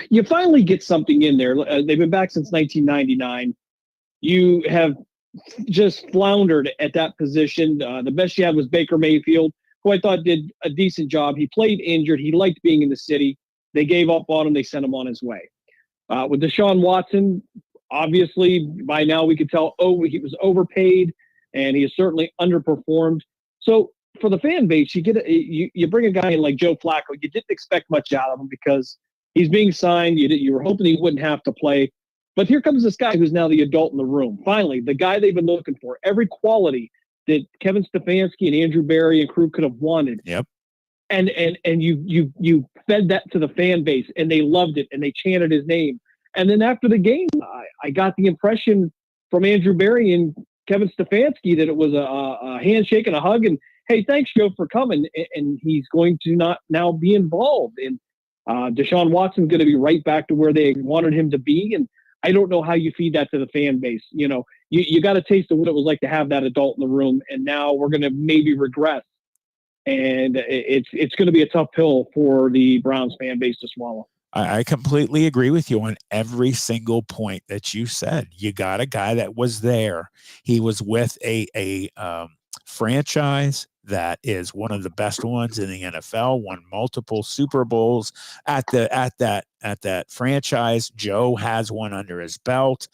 You finally get something in there. They've been back since 1999. You have just floundered at that position. The best you had was Baker Mayfield, who I thought did a decent job. He played injured. He liked being in the city. They gave up on him. They sent him on his way. With Deshaun Watson, obviously by now we could tell, he was overpaid, and he has certainly underperformed. So for the fan base, you bring a guy in like Joe Flacco. You didn't expect much out of him because he's being signed. You were hoping he wouldn't have to play. But here comes this guy who's now the adult in the room. Finally, the guy they've been looking for. Every quality that Kevin Stefanski and Andrew Berry and crew could have wanted. Yep. And you fed that to the fan base, and they loved it, and they chanted his name. And then after the game, I got the impression from Andrew Berry and Kevin Stefanski that it was a handshake and a hug, and hey, thanks, Joe, for coming. And he's going to not now be involved. And Deshaun Watson's going to be right back to where they wanted him to be. And I don't know how you feed that to the fan base. You got a taste of what it was like to have that adult in the room, and now we're going to maybe regress. And it's going to be a tough pill for the Browns fan base to swallow. I completely agree with you on every single point that you said. You got a guy that was there. He was with a franchise that is one of the best ones in the NFL, won multiple Super Bowls at that franchise. Joe has one under his belt.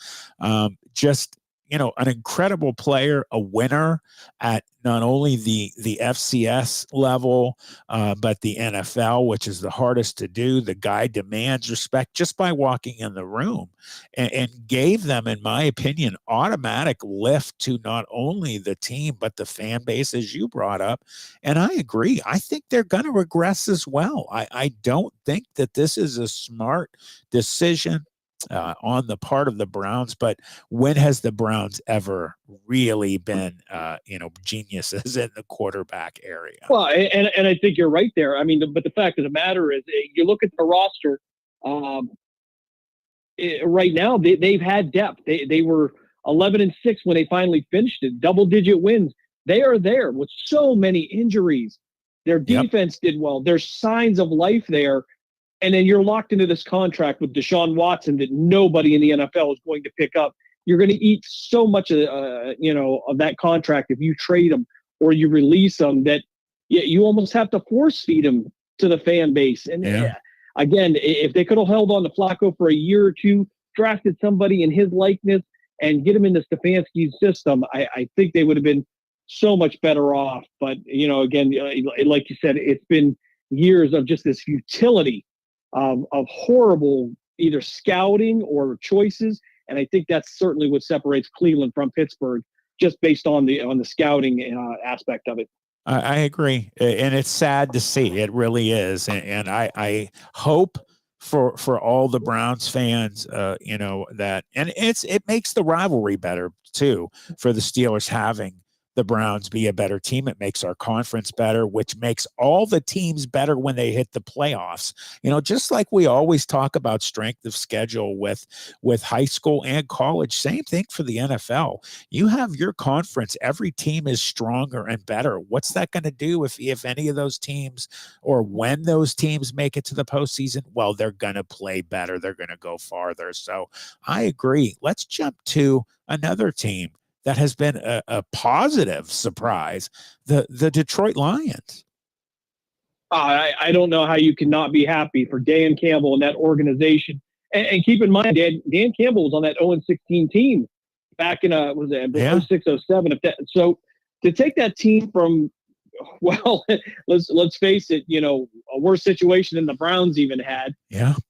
Just, an incredible player, a winner at not only the FCS level, but the NFL, which is the hardest to do. The guy demands respect just by walking in the room, and gave them, in my opinion, automatic lift to not only the team, but the fan base, as you brought up. And I agree. I think they're going to regress as well. I don't think that this is a smart decision on the part of the Browns, but when has the Browns ever really been, geniuses in the quarterback area? Well, and I think you're right there. I mean, but the fact of the matter is, you look at the roster right now. They've had depth. They were 11-6 when they finally finished it, double-digit wins. They are there with so many injuries. Their defense did well. There's signs of life there. And then you're locked into this contract with Deshaun Watson that nobody in the NFL is going to pick up. You're going to eat so much of that contract if you trade him or you release him, that you almost have to force feed him to the fan base. And again, if they could have held on to Flacco for a year or two, drafted somebody in his likeness, and get him into Stefanski's system, I think they would have been so much better off. But again, like you said, it's been years of just this futility of horrible either scouting or choices, and I think that's certainly what separates Cleveland from Pittsburgh, just based on the scouting aspect of it. I agree, and it's sad to see. It really is, and I hope for all the Browns fans, that, and it makes the rivalry better too for the Steelers having the Browns be a better team. It makes our conference better, which makes all the teams better when they hit the playoffs. Just like we always talk about strength of schedule with high school and college, same thing for the NFL. You have your conference, every team is stronger and better. What's that going to do if any of those teams, or when those teams make it to the postseason? Well, they're going to play better. They're going to go farther. So I agree. Let's jump to another team that has been a positive surprise, the Detroit Lions. I don't know how you can not be happy for Dan Campbell and that organization. And keep in mind, Dan Campbell was on that 0-16 team back in 06, 07. So to take that team from, well, let's face it, a worse situation than the Browns even had,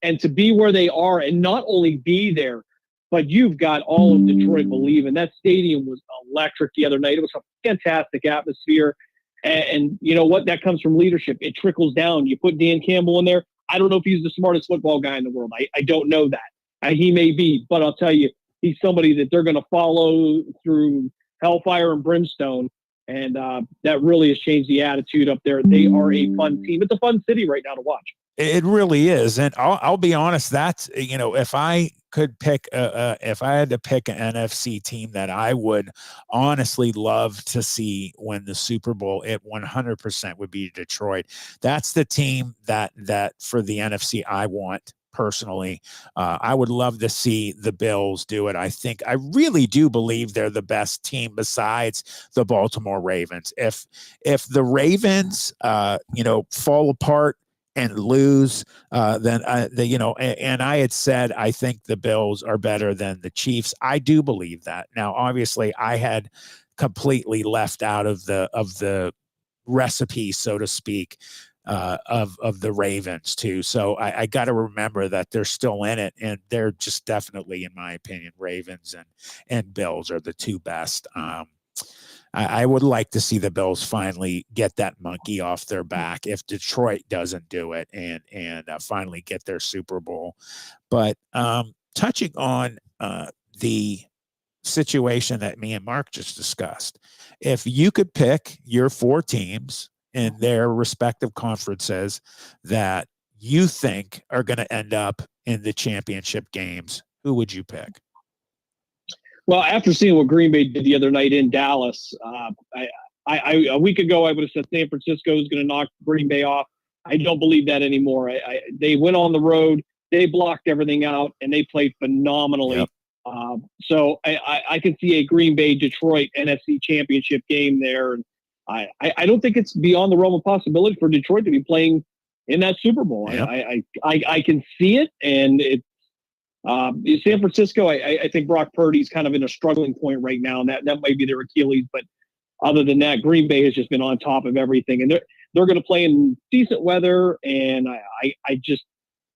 and to be where they are, and not only be there, but you've got all of Detroit believing. That stadium was electric the other night. It was a fantastic atmosphere. And you know what? That comes from leadership. It trickles down. You put Dan Campbell in there. I don't know if he's the smartest football guy in the world. I don't know that. He may be, but I'll tell you, he's somebody that they're going to follow through hellfire and brimstone. And that really has changed the attitude up there. They are a fun team. It's a fun city right now to watch. It really is. And I'll be honest, that's, if I could pick, if I had to pick an NFC team that I would honestly love to see win the Super Bowl, it 100% would be Detroit. That's the team that for the NFC I want personally. I would love to see the Bills do it. I really do believe they're the best team besides the Baltimore Ravens. If the Ravens, fall apart and lose, then and I had said I think the Bills are better than the Chiefs. I do believe that. Now, obviously, I had completely left out of the recipe, so to speak, of the Ravens too. So I got to remember that they're still in it, and they're just definitely, in my opinion, Ravens and Bills are the two best. I would like to see the Bills finally get that monkey off their back if Detroit doesn't do it, and finally get their Super Bowl. But touching on the situation that me and Mark just discussed, if you could pick your four teams in their respective conferences that you think are going to end up in the championship games, who would you pick? Well, after seeing what Green Bay did the other night in Dallas, a week ago I would have said San Francisco is going to knock Green Bay off. I don't believe that anymore. They went on the road, they blocked everything out, and they played phenomenally So I can see a Green Bay Detroit NFC Championship game there, and I don't think it's beyond the realm of possibility for Detroit to be playing in that Super Bowl. Yep. I can see it, and it's San Francisco. I think Brock Purdy's kind of in a struggling point right now, and that might be their Achilles. But other than that, Green Bay has just been on top of everything, and they're going to play in decent weather. And I just,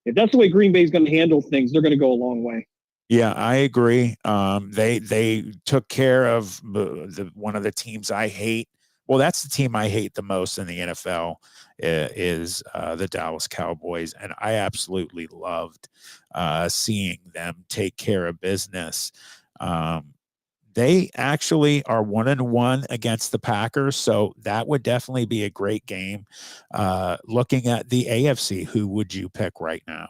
if that's the way Green Bay is going to handle things, they're going to go a long way. Yeah, I agree. They took care of one of the teams I hate. Well, that's the team I hate the most in the NFL is the Dallas Cowboys, and I absolutely loved seeing them take care of business. They actually are 1-1 against the Packers, so that would definitely be a great game. Looking at the AFC, who would you pick right now?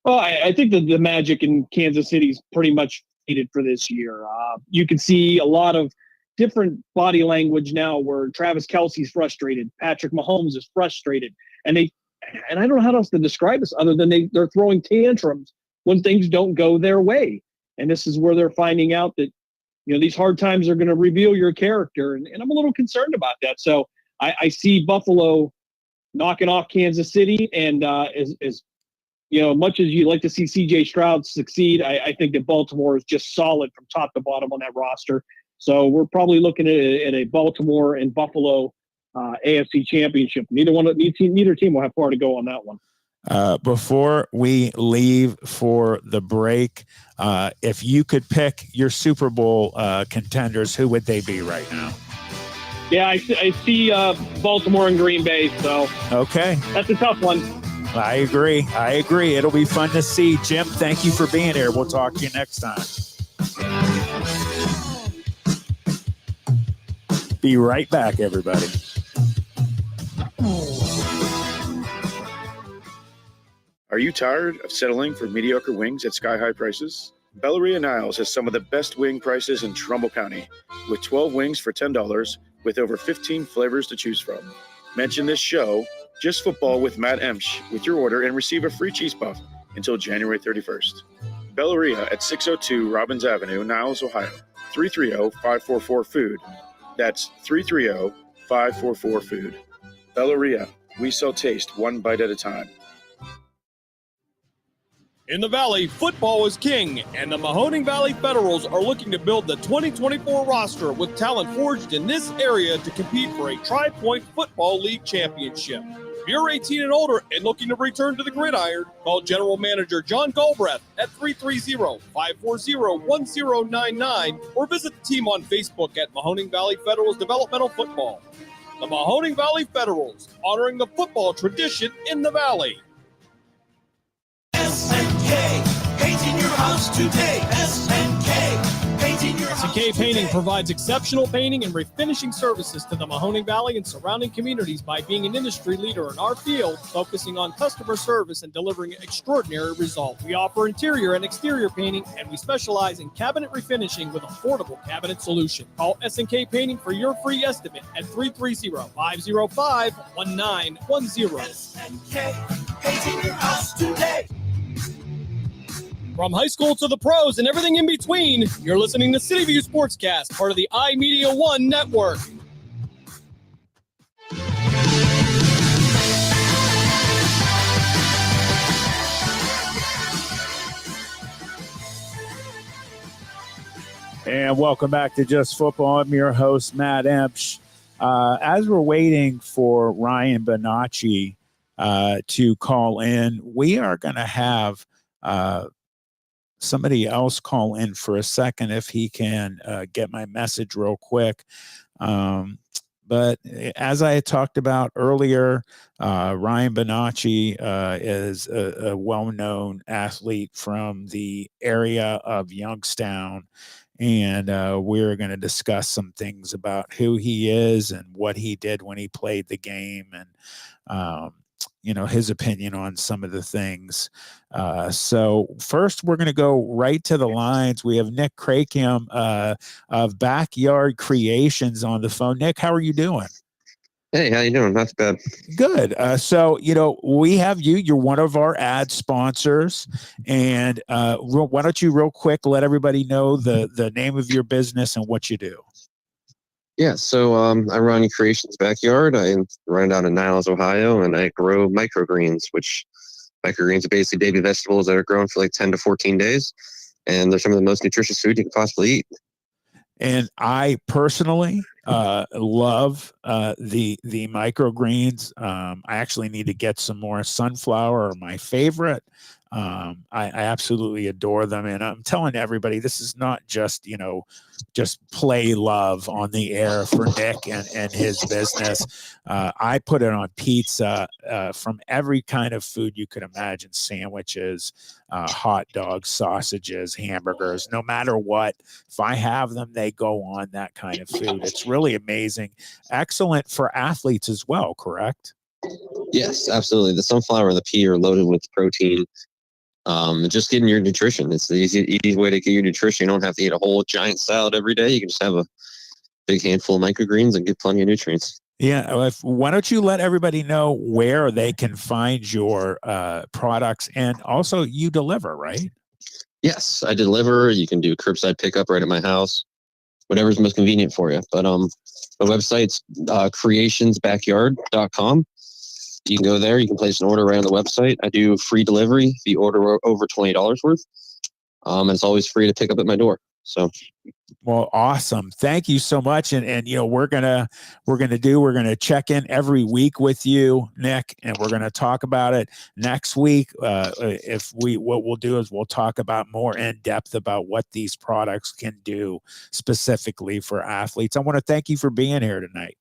Well, I think that the magic in Kansas City is pretty much needed for this year. You can see a lot of different body language now where Travis Kelce's frustrated, Patrick Mahomes is frustrated, and I don't know how else to describe this other than they're throwing tantrums when things don't go their way. And this is where they're finding out that, these hard times are going to reveal your character. And I'm a little concerned about that. So I see Buffalo knocking off Kansas City, and as much as you'd like to see CJ Stroud succeed, I think that Baltimore is just solid from top to bottom on that roster. So we're probably looking at a Baltimore and Buffalo AFC championship. Neither team will have far to go on that one. Before we leave for the break, if you could pick your Super Bowl contenders, who would they be right now? Yeah, I see Baltimore and Green Bay. So okay, that's a tough one. I agree. It'll be fun to see. Jim, thank you for being here. We'll talk to you next time. Be right back, everybody. Are you tired of settling for mediocre wings at sky-high prices? Belleria Niles has some of the best wing prices in Trumbull County, with 12 wings for $10 with over 15 flavors to choose from. Mention this show, Just Football with Matt Emch, with your order and receive a free cheese puff until January 31st. Belleria at 602 Robbins Avenue, Niles, Ohio. 330-544-FOOD. That's 330-544-FOOD. Belleria, we sell taste one bite at a time. In the Valley, football is king, and the Mahoning Valley Federals are looking to build the 2024 roster with talent forged in this area to compete for a Tri-Point Football League championship. If you're 18 and older and looking to return to the gridiron, call General Manager John Galbraith at 330-540-1099 or visit the team on Facebook at Mahoning Valley Federals Developmental Football. The Mahoning Valley Federals, honoring the football tradition in the Valley. SNK, painting your house today. SNK, painting your house SNK Painting provides exceptional painting and refinishing services to the Mahoning Valley and surrounding communities by being an industry leader in our field, focusing on customer service and delivering extraordinary results. We offer interior and exterior painting, and we specialize in cabinet refinishing with affordable cabinet solution. Call SNK Painting for your free estimate at 330-505-1910. SNK, painting your house today. From high school to the pros and everything in between, you're listening to City View Sportscast, part of the iMedia One network. And welcome back to Just Football. I'm your host, Matt Emch. As we're waiting for Ryan Bonacci to call in, we are going to have somebody else call in for a second if he can get my message real quick. But as I had talked about earlier, Ryan Bonacci is a well-known athlete from the area of Youngstown. And we're going to discuss some things about who he is and what he did when he played the game and, his opinion on some of the things. So first, we're going to go right to the lines. We have Nick Krakem of Backyard Creations on the phone. Nick, how are you doing? Hey, how you doing? Not too bad. Good. So, we have you. You're one of our ad sponsors. And why don't you real quick let everybody know the name of your business and what you do? Yeah, so I run Creations Backyard. I run it out in Niles, Ohio, and I grow microgreens, which microgreens are basically baby vegetables that are grown for like 10 to 14 days. And they're some of the most nutritious food you can possibly eat. And I personally love the microgreens. I actually need to get some more. Sunflower are my favorite. I absolutely adore them, and I'm telling everybody this is not just just play love on the air for Nick and his business. I put it on pizza from every kind of food you could imagine: sandwiches, hot dogs, sausages, hamburgers. No matter what, if I have them, they go on that kind of food. It's really amazing. Excellent for athletes as well, correct? Yes, absolutely. The sunflower and the pea are loaded with protein. Just getting your nutrition. It's the easy way to get your nutrition. You don't have to eat a whole giant salad every day. You can just have a big handful of microgreens and get plenty of nutrients. Yeah. Why don't you let everybody know where they can find your products, and also you deliver, right? Yes, I deliver. You can do curbside pickup right at my house, whatever's most convenient for you. But the website's creationsbackyard.com. You can go there. You can place an order right on the website. I do free delivery if you order over $20 worth. And it's always free to pick up at my door. So, well, awesome. Thank you so much. And we're gonna check in every week with you, Nick, and we're gonna talk about it next week. What we'll do is we'll talk about more in depth about what these products can do specifically for athletes. I want to thank you for being here tonight.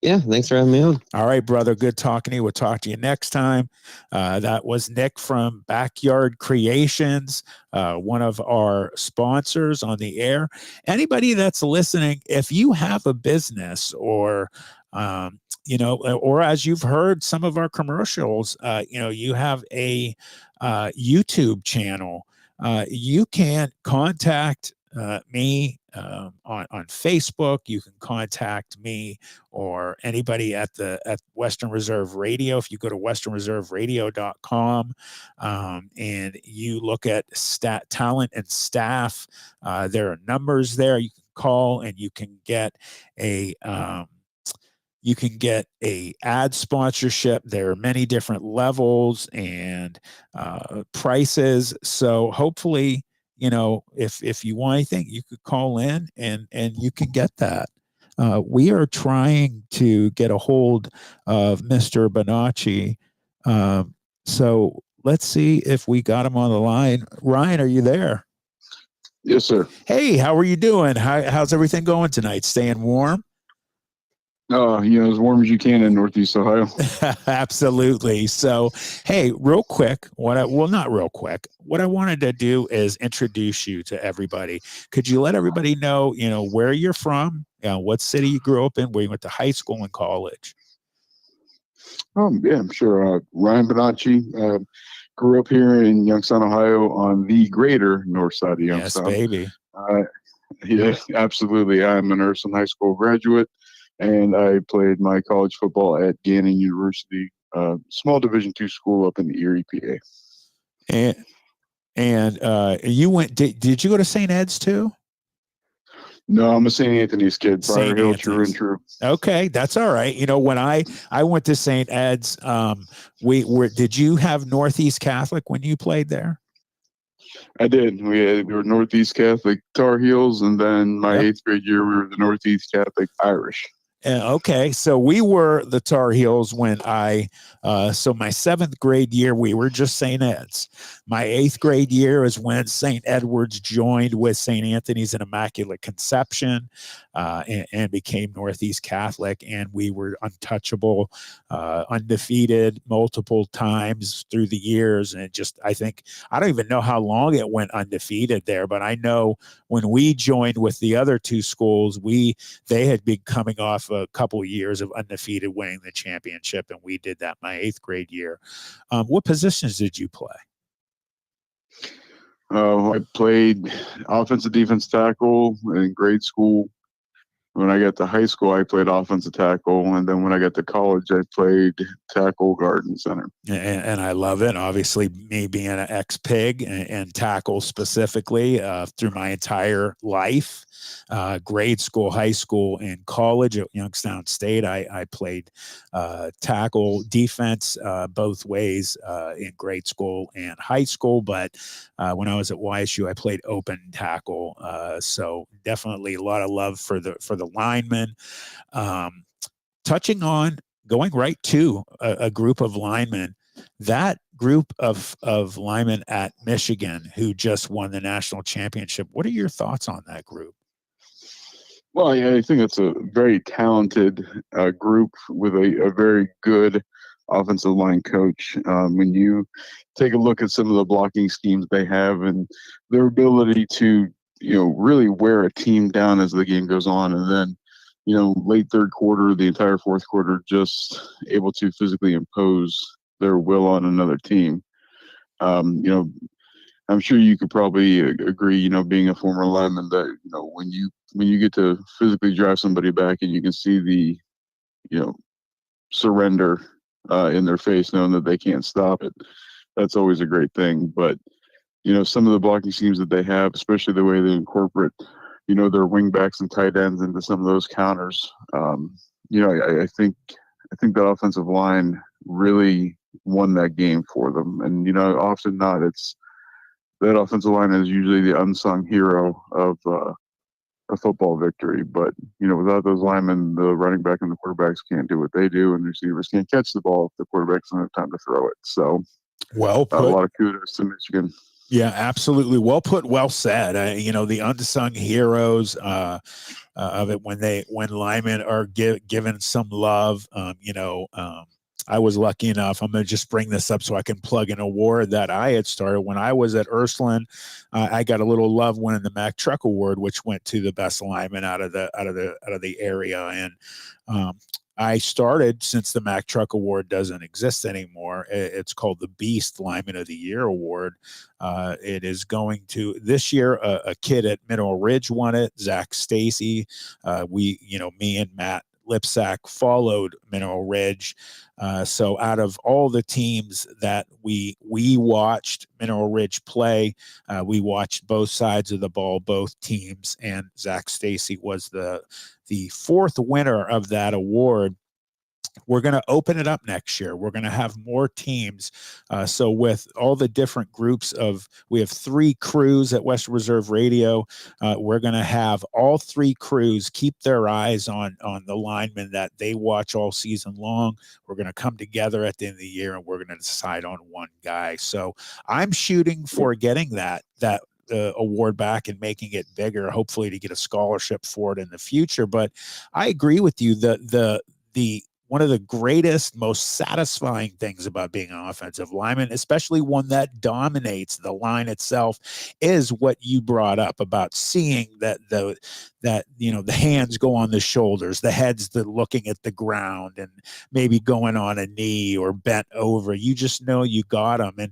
Yeah, thanks for having me on. All right, brother. Good talking to you. We'll talk to you next time. That was Nick from Backyard Creations, one of our sponsors on the air. Anybody that's listening, if you have a business or or as you've heard some of our commercials, you have a YouTube channel, you can contact me on Facebook. You can contact me or anybody at Western Reserve Radio. If you go to westernreserveradio.com and you look at talent and staff, there are numbers there you can call, and you can get a ad sponsorship. There are many different levels and prices. So hopefully, if you want anything, you could call in and you can get that. We are trying to get a hold of Mr. Bonacci. So let's see if we got him on the line. Ryan, are you there? Yes, sir. Hey, how are you doing? How's everything going tonight? Staying warm? As warm as you can in Northeast Ohio. Absolutely. So, hey, real quick, not real quick. What I wanted to do is introduce you to everybody. Could you let everybody know, where you're from, what city you grew up in, where you went to high school and college? Yeah, I'm sure. Ryan Bonacci, grew up here in Youngstown, Ohio, on the greater north side of Youngstown. Yes, baby. Yeah, absolutely. I'm an Ursuline High School graduate, and I played my college football at Gannon University, small Division II school up in the Erie, PA. And you went? Did you go to St. Ed's too? No, I'm a St. Anthony's kid. Briar Hill, true and true. Okay, that's all right. When I went to St. Ed's, did you have Northeast Catholic when you played there? I did. We were Northeast Catholic Tar Heels, and then my 8th grade year, we were the Northeast Catholic Irish. Okay, so we were the Tar Heels when my 7th grade year, we were just St. Ed's. My 8th grade year is when St. Edward's joined with St. Anthony's and Immaculate Conception and became Northeast Catholic, and we were untouchable, undefeated multiple times through the years. And I don't even know how long it went undefeated there, but I know when we joined with the other two schools, they had been coming off a couple of years of undefeated, winning the championship, and we did that my 8th grade year. What positions did you play? I played offensive defense tackle in grade school. when I got to high school, I played offensive tackle, and then when I got to college, I played tackle, guard, and center. And I love it. Obviously, me being an ex-Pig and tackle specifically through my entire life, grade school, high school, and college at Youngstown State, I played tackle, defense both ways in grade school and high school. But when I was at YSU, I played open tackle. So definitely a lot of love for the linemen. Touching on going right to a group of linemen, that group of linemen at Michigan who just won the national championship. What are your thoughts on that group? Well, yeah, I think it's a very talented group with a very good offensive line coach. When you take a look at some of the blocking schemes they have and their ability to, really wear a team down as the game goes on, and then, late third quarter, the entire fourth quarter, just able to physically impose their will on another team. I'm sure you could probably agree, being a former lineman, that when you get to physically drive somebody back and you can see the surrender in their face, knowing that they can't stop it, that's always a great thing. But some of the blocking schemes that they have, especially the way they incorporate their wing backs and tight ends into some of those counters, I think that offensive line really won that game for them. And often not, it's that offensive line is usually the unsung hero of a football victory. But without those linemen, the running back and the quarterbacks can't do what they do, and the receivers can't catch the ball if the quarterbacks don't have time to throw it. So, well put. A lot of kudos to Michigan. Yeah, absolutely. Well put. Well said. The unsung heroes of it when linemen are given some love. I was lucky enough. I'm going to just bring this up so I can plug an award that I had started when I was at Ursuline. I got a little love winning the Mack Truck Award, which went to the best lineman out of the area. And I started, since the Mack Truck Award doesn't exist anymore, it's called the Beast Lineman of the Year Award. It is going to, this year, a kid at Mineral Ridge won it, Zach Stacy. Me and Matt Lipsack followed Mineral Ridge. So out of all the teams that we watched Mineral Ridge play, we watched both sides of the ball, both teams, and Zach Stacy was the fourth winner of that award. We're going to open it up next year. We're going to have more teams. So with all the different groups we have 3 crews at Western Reserve Radio. We're going to have all 3 crews keep their eyes on the linemen that they watch all season long. We're going to come together at the end of the year, and we're going to decide on one guy. So I'm shooting for getting that award back and making it bigger, hopefully to get a scholarship for it in the future. But I agree with you. The one of the greatest, most satisfying things about being an offensive lineman, especially one that dominates the line itself, is what you brought up about seeing that the hands go on the shoulders, the head's looking at the ground and maybe going on a knee or bent over. You just know you got them. And,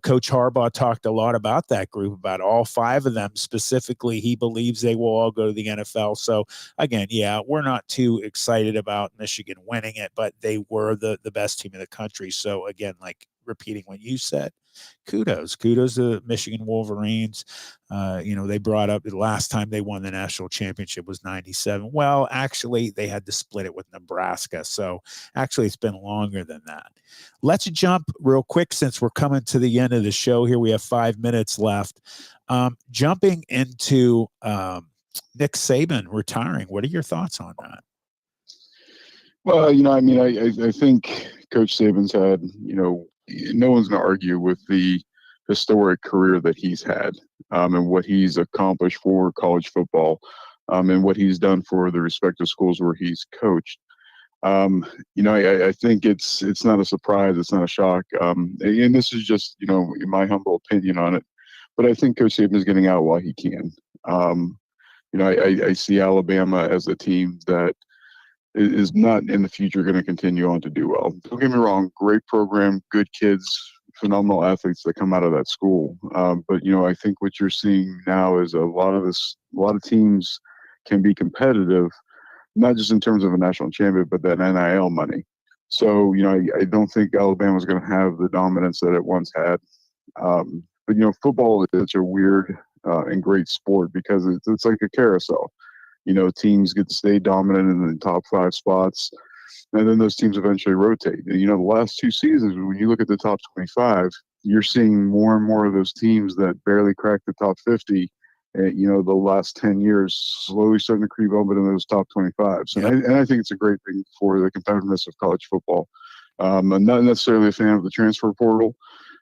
Coach Harbaugh talked a lot about that group, about all 5 of them specifically. He believes they will all go to the NFL. So again, yeah, we're not too excited about Michigan winning it, but they were the best team in the country. So again, like repeating what you said, kudos to Michigan Wolverines. They brought up the last time they won the national championship was 97. Well, actually they had to split it with Nebraska. So actually it's been longer than that. Let's jump real quick, since we're coming to the end of the show here. We have 5 minutes left. Jumping into Nick Saban retiring. What are your thoughts on that? Well, I think Coach Saban's had, no one's going to argue with the historic career that he's had, and what he's accomplished for college football, and what he's done for the respective schools where he's coached. I think it's not a surprise. It's not a shock. And this is just, my humble opinion on it. But I think Coach Saban is getting out while he can. I see Alabama as a team that is not in the future going to continue on to do well. Don't get me wrong, great program, good kids, phenomenal athletes that come out of that school. But I think what you're seeing now is a lot of teams can be competitive, not just in terms of a national champion, but that NIL money. So, I don't think Alabama's going to have the dominance that it once had. But, football is such a weird and great sport because it's like a carousel. Teams get to stay dominant in the top 5 spots, and then those teams eventually rotate. And, the last 2 seasons, when you look at the top 25, you're seeing more and more of those teams that barely crack the top 50. The last 10 years slowly starting to creep up into those top 25s. And I think it's a great thing for the competitiveness of college football. I'm not necessarily a fan of the transfer portal,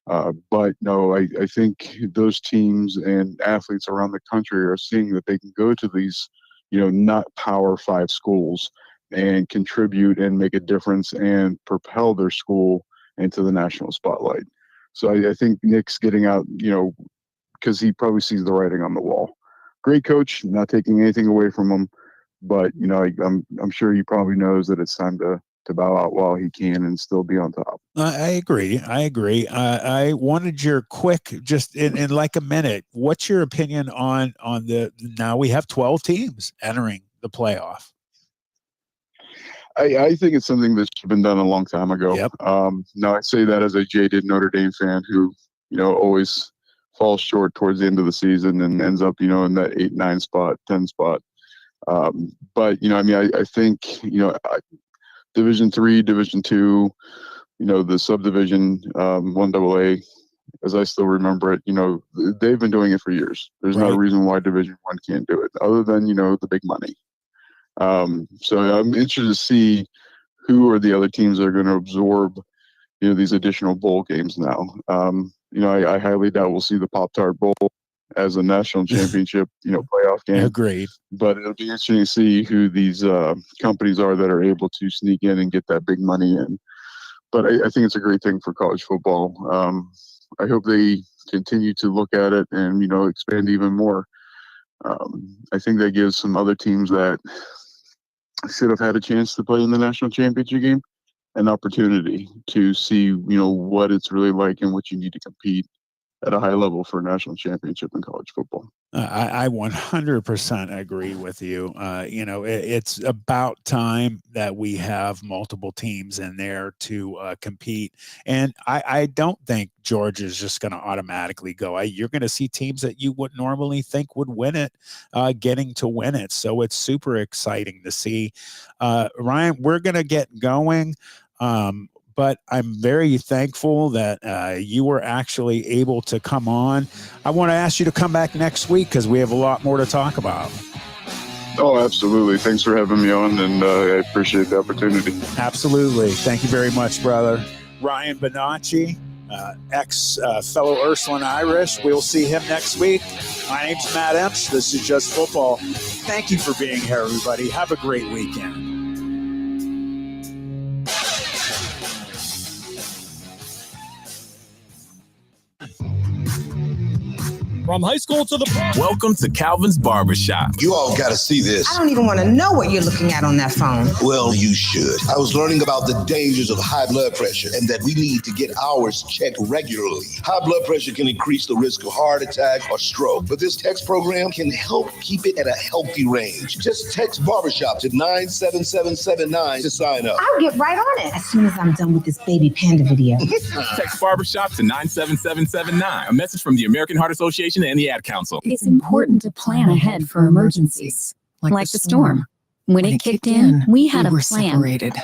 but no, I think those teams and athletes around the country are seeing that they can go to these, not Power 5 schools and contribute and make a difference and propel their school into the national spotlight. So I think Nick's getting out, because he probably sees the writing on the wall. Great coach, not taking anything away from him, but I'm sure he probably knows that it's time to bow out while he can and still be on top. I agree. I wanted your quick, just in like a minute. What's your opinion on now we have 12 teams entering the playoff? I think it's something that's been done a long time ago. Yep. Now I say that as a jaded Notre Dame fan who, always falls short towards the end of the season and ends up, in that 8, 9 spot, 10 spot. But, I think, Division III, Division II, the subdivision, 1AA, as I still remember it, they've been doing it for years. There's no reason why Division I can't do it other than, the big money. So I'm interested to see who are the other teams that are going to absorb, these additional bowl games now. I highly doubt we'll see the Pop-Tart Bowl as a national championship, playoff game. Agreed. But it'll be interesting to see who these companies are that are able to sneak in and get that big money in. But I think it's a great thing for college football. I hope they continue to look at it and, expand even more. I think that gives some other teams that should have had a chance to play in the national championship game an opportunity to see, what it's really like and what you need to compete at a high level for a national championship in college football. I 100% agree with you. It's about time that we have multiple teams in there to compete. And I don't think Georgia is just going to automatically go. You're going to see teams that you would normally think would win it, getting to win it. So it's super exciting to see. Ryan, we're going to get going. But I'm very thankful that you were actually able to come on. I want to ask you to come back next week because we have a lot more to talk about. Oh, absolutely. Thanks for having me on, and I appreciate the opportunity. Absolutely. Thank you very much, brother. Ryan Bonacci, ex-fellow Ursuline Irish. We'll see him next week. My name's Matt Emch. This is Just Football. Thank you for being here, everybody. Have a great weekend. From high school to the pro. Welcome to Calvin's Barbershop. You all got to see this. I don't even want to know what you're looking at on that phone. Well, you should. I was learning about the dangers of high blood pressure and that we need to get ours checked regularly. High blood pressure can increase the risk of heart attack or stroke, but this text program can help keep it at a healthy range. Just text Barbershop to 97779 to sign up. I'll get right on it as soon as I'm done with this baby panda video. Text Barbershop to 97779. A message from the American Heart Association and the Ad Council. It's important to plan ahead for emergencies, like the storm. When it kicked in, we had a plan. Separated.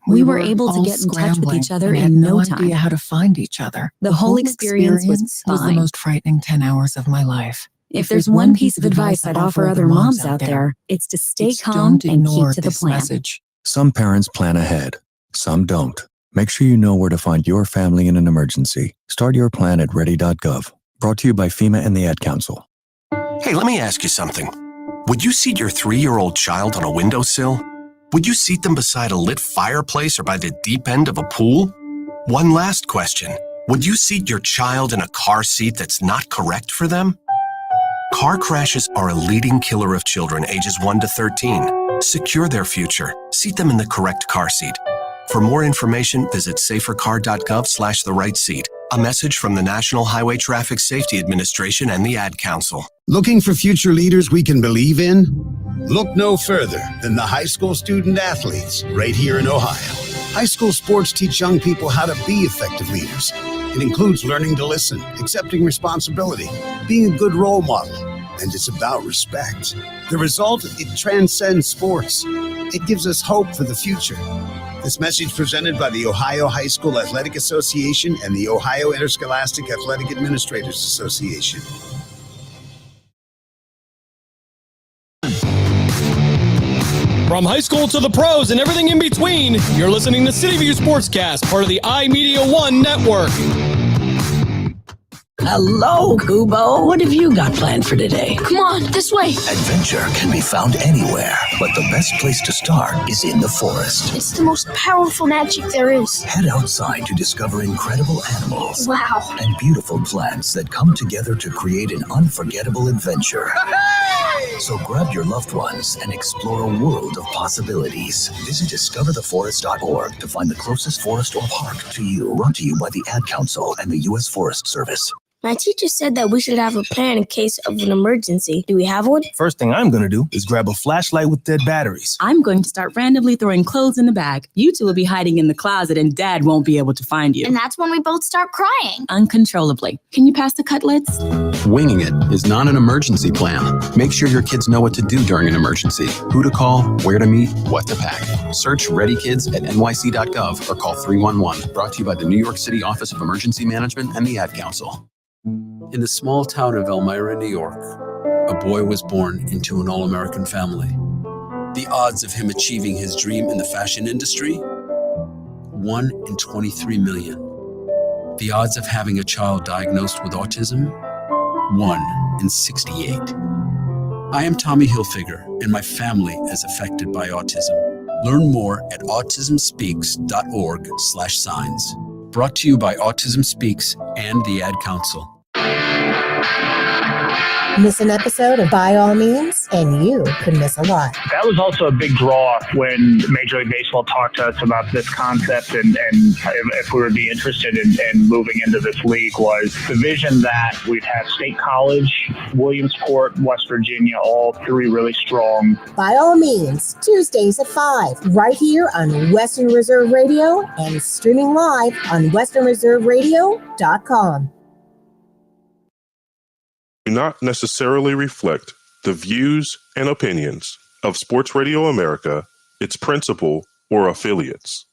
We were able to get in touch with each other in no time. Idea how to find each other. The whole experience was fine. the most frightening 10 hours of my life. If there's one piece of advice I'd offer other moms out there, it's to stay calm and keep to the plan. Message. Some parents plan ahead, some don't. Make sure you know where to find your family in an emergency. Start your plan at ready.gov. Brought to you by FEMA and the Ad Council. Hey, let me ask you something. Would you seat your 3-year-old child on a windowsill? Would you seat them beside a lit fireplace or by the deep end of a pool? One last question. Would you seat your child in a car seat that's not correct for them? Car crashes are a leading killer of children ages 1 to 13. Secure their future. Seat them in the correct car seat. For more information, visit safercar.gov/the-right-seat. A message from the National Highway Traffic Safety Administration and the Ad Council. Looking for future leaders we can believe in? Look no further than the high school student athletes right here in Ohio. High school sports teach young people how to be effective leaders. It includes learning to listen, accepting responsibility, being a good role model, and it's about respect. The result, it transcends sports. It gives us hope for the future. This message presented by the Ohio High School Athletic Association and the Ohio Interscholastic Athletic Administrators Association. From high school to the pros and everything in between, you're listening to City View Sportscast, part of the iMedia One network. Hello, Kubo. What have you got planned for today? Come on, this way. Adventure can be found anywhere, but the best place to start is in the forest. It's the most powerful magic there is. Head outside to discover incredible animals. Wow. And beautiful plants that come together to create an unforgettable adventure. So grab your loved ones and explore a world of possibilities. Visit discovertheforest.org to find the closest forest or park to you. Brought to you by the Ad Council and the U.S. Forest Service. My teacher said that we should have a plan in case of an emergency. Do we have one? First thing I'm going to do is grab a flashlight with dead batteries. I'm going to start randomly throwing clothes in the bag. You two will be hiding in the closet and Dad won't be able to find you. And that's when we both start crying. Uncontrollably. Can you pass the cutlets? Winging it is not an emergency plan. Make sure your kids know what to do during an emergency. Who to call, where to meet, what to pack. Search Ready Kids at nyc.gov or call 311. Brought to you by the New York City Office of Emergency Management and the Ad Council. In the small town of Elmira, New York, a boy was born into an all-American family. The odds of him achieving his dream in the fashion industry? 1 in 23 million. The odds of having a child diagnosed with autism? 1 in 68. I am Tommy Hilfiger, and my family is affected by autism. Learn more at autismspeaks.org/signs. Brought to you by Autism Speaks and the Ad Council. Miss an episode of By All Means, and you could miss a lot. That was also a big draw when Major League Baseball talked to us about this concept and if we would be interested in moving into this league, was the vision that we'd have State College, Williamsport, West Virginia, all three really strong. By All Means, Tuesdays at 5, right here on Western Reserve Radio and streaming live on westernreserveradio.com. Do not necessarily reflect the views and opinions of Sports Radio America, its principal, or affiliates.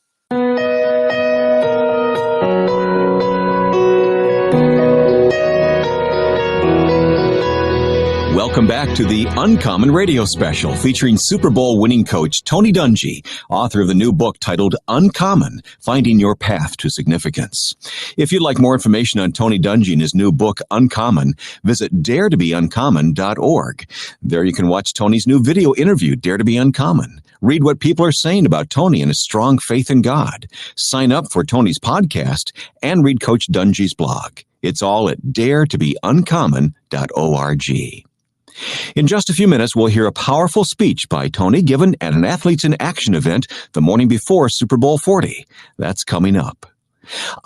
Welcome back to the Uncommon Radio Special featuring Super Bowl winning coach Tony Dungy, author of the new book titled Uncommon, Finding Your Path to Significance. If you'd like more information on Tony Dungy and his new book Uncommon, visit daretobeuncommon.org. There you can watch Tony's new video interview, Dare to Be Uncommon. Read what people are saying about Tony and his strong faith in God. Sign up for Tony's podcast and read Coach Dungy's blog. It's all at daretobeuncommon.org. In just a few minutes, we'll hear a powerful speech by Tony given at an Athletes in Action event the morning before Super Bowl 40. That's coming up.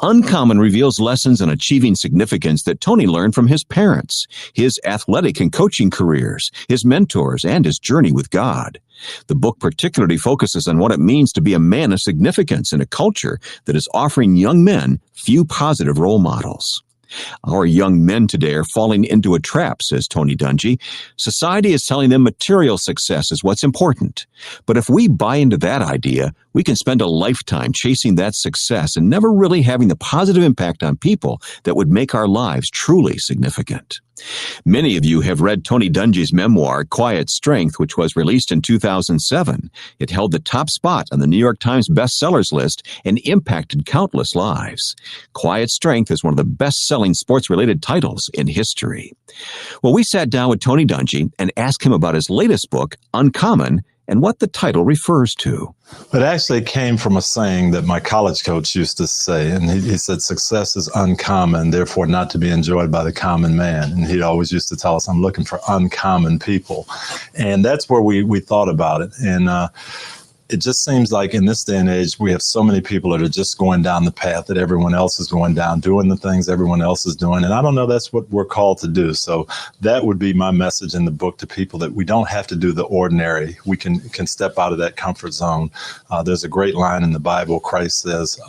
Uncommon reveals lessons on achieving significance that Tony learned from his parents, his athletic and coaching careers, his mentors, and his journey with God. The book particularly focuses on what it means to be a man of significance in a culture that is offering young men few positive role models. Our young men today are falling into a trap, says Tony Dungy. Society is telling them material success is what's important. But if we buy into that idea, we can spend a lifetime chasing that success and never really having the positive impact on people that would make our lives truly significant. Many of you have read Tony Dungy's memoir, Quiet Strength, which was released in 2007. It held the top spot on the New York Times bestsellers list and impacted countless lives. Quiet Strength is one of the best-selling sports-related titles in history. Well, we sat down with Tony Dungy and asked him about his latest book, Uncommon, and what the title refers to. It actually came from a saying that my college coach used to say, and he said, success is uncommon, therefore not to be enjoyed by the common man. And he always used to tell us, I'm looking for uncommon people. And that's where we thought about it. And it just seems like in this day and age, we have so many people that are just going down the path that everyone else is going down, doing the things everyone else is doing. And I don't know that's what we're called to do. So that would be my message in the book to people, that we don't have to do the ordinary. We can step out of that comfort zone. There's a great line in the Bible. Christ says,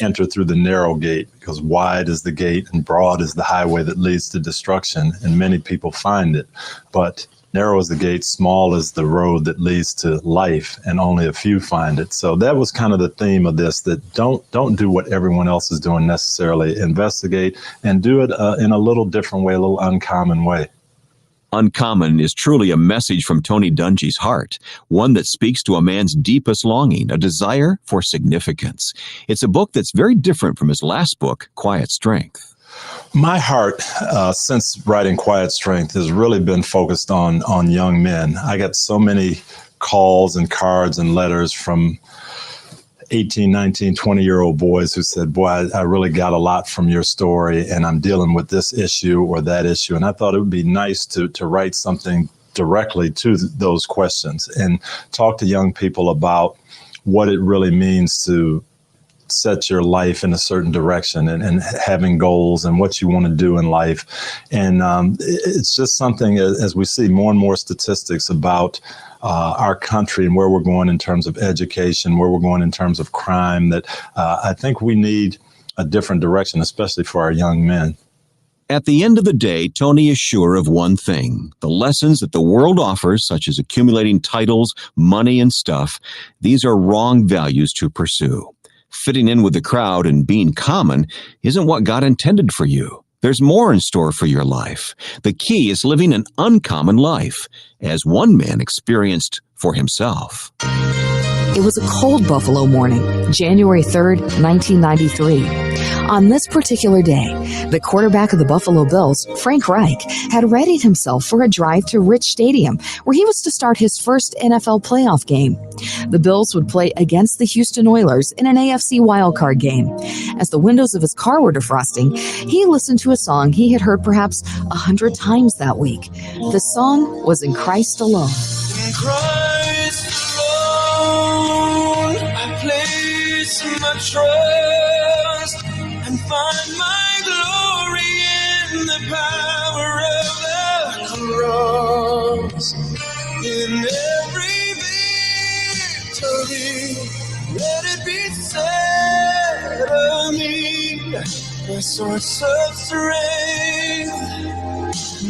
enter through the narrow gate, because wide is the gate and broad is the highway that leads to destruction. And many people find it. But narrow is the gate, small is the road that leads to life, and only a few find it. So that was kind of the theme of this, that don't do what everyone else is doing necessarily. Investigate and do it in a little different way, a little uncommon way. Uncommon is truly a message from Tony Dungy's heart, one that speaks to a man's deepest longing, a desire for significance. It's a book that's very different from his last book, Quiet Strength. My heart, since writing Quiet Strength, has really been focused on young men. I got so many calls and cards and letters from 18, 19, 20-year-old boys who said, boy, I really got a lot from your story, and I'm dealing with this issue or that issue. And I thought it would be nice to write something directly to those questions and talk to young people about what it really means to set your life in a certain direction and having goals and what you want to do in life. And it's just something, as we see more and more statistics about our country and where we're going in terms of education, where we're going in terms of crime, that I think we need a different direction, especially for our young men. At the end of the day, Tony is sure of one thing: the lessons that the world offers, such as accumulating titles, money, and stuff, these are wrong values to pursue. Fitting in with the crowd and being common isn't what God intended for you. There's more in store for your life. The key is living an uncommon life, as one man experienced for himself. It was a cold Buffalo morning, January 3rd, 1993. On this particular day, the quarterback of the Buffalo Bills, Frank Reich, had readied himself for a drive to Rich Stadium, where he was to start his first NFL playoff game. The Bills would play against the Houston Oilers in an AFC wildcard game. As the windows of his car were defrosting, he listened to a song he had heard perhaps 100 times that week. The song was In Christ Alone. In Christ alone, I place my trust and find my glory in the power of the cross. In every victory, let it be said of me, my source of strength,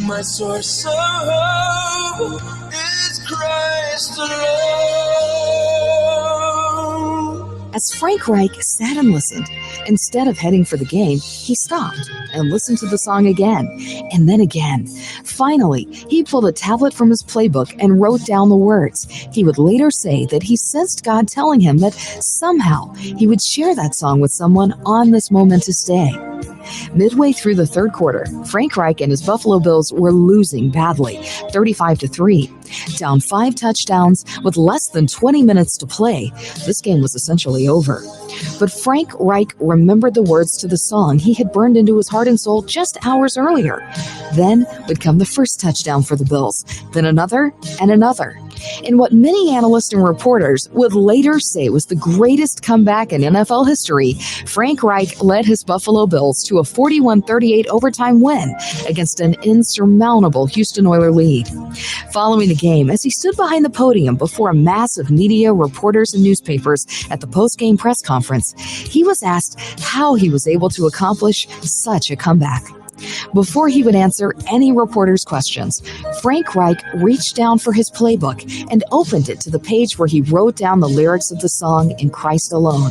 my source of hope is Christ alone. As Frank Reich sat and listened, instead of heading for the game, he stopped and listened to the song again, and then again. Finally, he pulled a tablet from his playbook and wrote down the words. He would later say that he sensed God telling him that somehow he would share that song with someone on this momentous day. Midway through the third quarter, Frank Reich and his Buffalo Bills were losing badly, 35-3. Down 5 touchdowns with less than 20 minutes to play, this game was essentially over. But Frank Reich remembered the words to the song he had burned into his heart and soul just hours earlier. Then would come the first touchdown for the Bills, then another and another. In what many analysts and reporters would later say was the greatest comeback in NFL history, Frank Reich led his Buffalo Bills to a 41-38 overtime win against an insurmountable Houston Oilers lead. Following the game, as he stood behind the podium before a mass of media, reporters, and newspapers at the post-game press conference, he was asked how he was able to accomplish such a comeback. Before he would answer any reporter's questions, Frank Reich reached down for his playbook and opened it to the page where he wrote down the lyrics of the song In Christ Alone.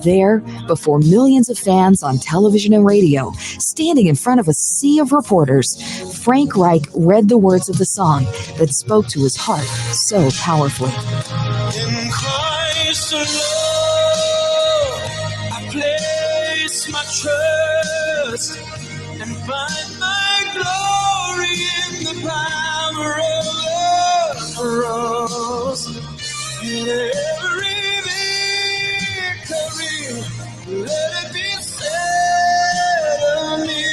There, before millions of fans on television and radio, standing in front of a sea of reporters, Frank Reich read the words of the song that spoke to his heart so powerfully. In Christ alone, I place my trust and find my glory in the power of the cross. In every victory, let it be said of me,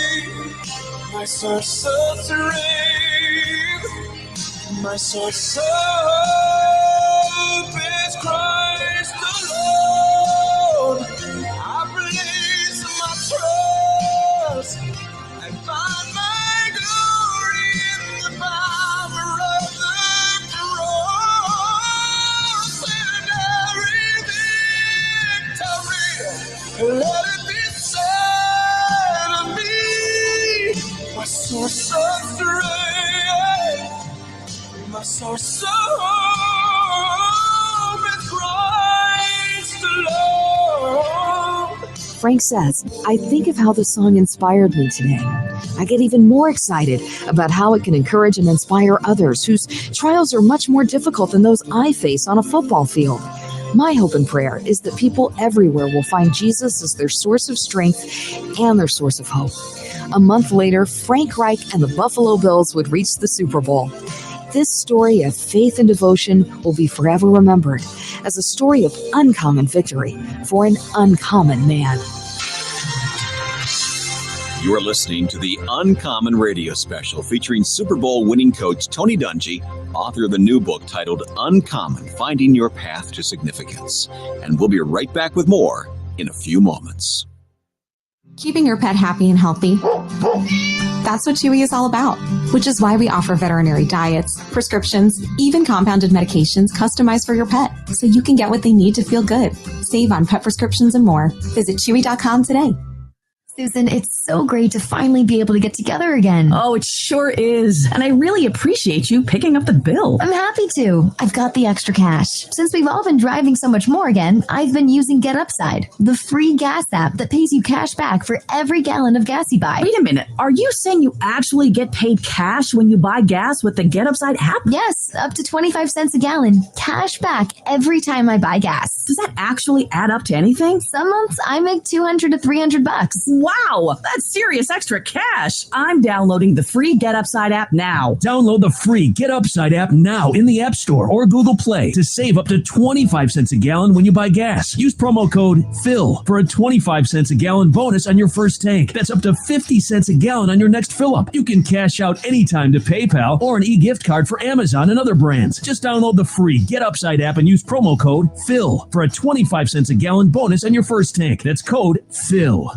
my source of strength, my source of hope is Christ alone. I place my trust and find my glory in the power of the cross and every victory. Let it be said of me, my source of strength, my source of hope is Christ alone. Frank says, I think of how the song inspired me today. I get even more excited about how it can encourage and inspire others whose trials are much more difficult than those I face on a football field. My hope and prayer is that people everywhere will find Jesus as their source of strength and their source of hope. A month later, Frank Reich and the Buffalo Bills would reach the Super Bowl. This story of faith and devotion will be forever remembered as a story of uncommon victory for an uncommon man. You're listening to the Uncommon Radio Special featuring Super Bowl winning coach Tony Dungy, author of the new book titled Uncommon, Finding Your Path to Significance. And we'll be right back with more in a few moments. Keeping your pet happy and healthy. That's what Chewy is all about, which is why we offer veterinary diets, prescriptions, even compounded medications customized for your pet, so you can get what they need to feel good. Save on pet prescriptions and more. Visit Chewy.com today. Susan, it's so great to finally be able to get together again. Oh, it sure is. And I really appreciate you picking up the bill. I'm happy to. I've got the extra cash. Since we've all been driving so much more again, I've been using Get Upside, the free gas app that pays you cash back for every gallon of gas you buy. Wait a minute. Are you saying you actually get paid cash when you buy gas with the Get Upside app? Yes, up to 25 cents a gallon. Cash back every time I buy gas. Does that actually add up to anything? Some months I make $200 to $300. Wow, that's serious extra cash. I'm downloading the free Get Upside app now. Download the free Get Upside app now in the App Store or Google Play to save up to 25 cents a gallon when you buy gas. Use promo code PHIL for a 25 cents a gallon bonus on your first tank. That's up to 50 cents a gallon on your next fill up. You can cash out anytime to PayPal or an e-gift card for Amazon and other brands. Just download the free Get Upside app and use promo code PHIL for a 25 cents a gallon bonus on your first tank. That's code PHIL.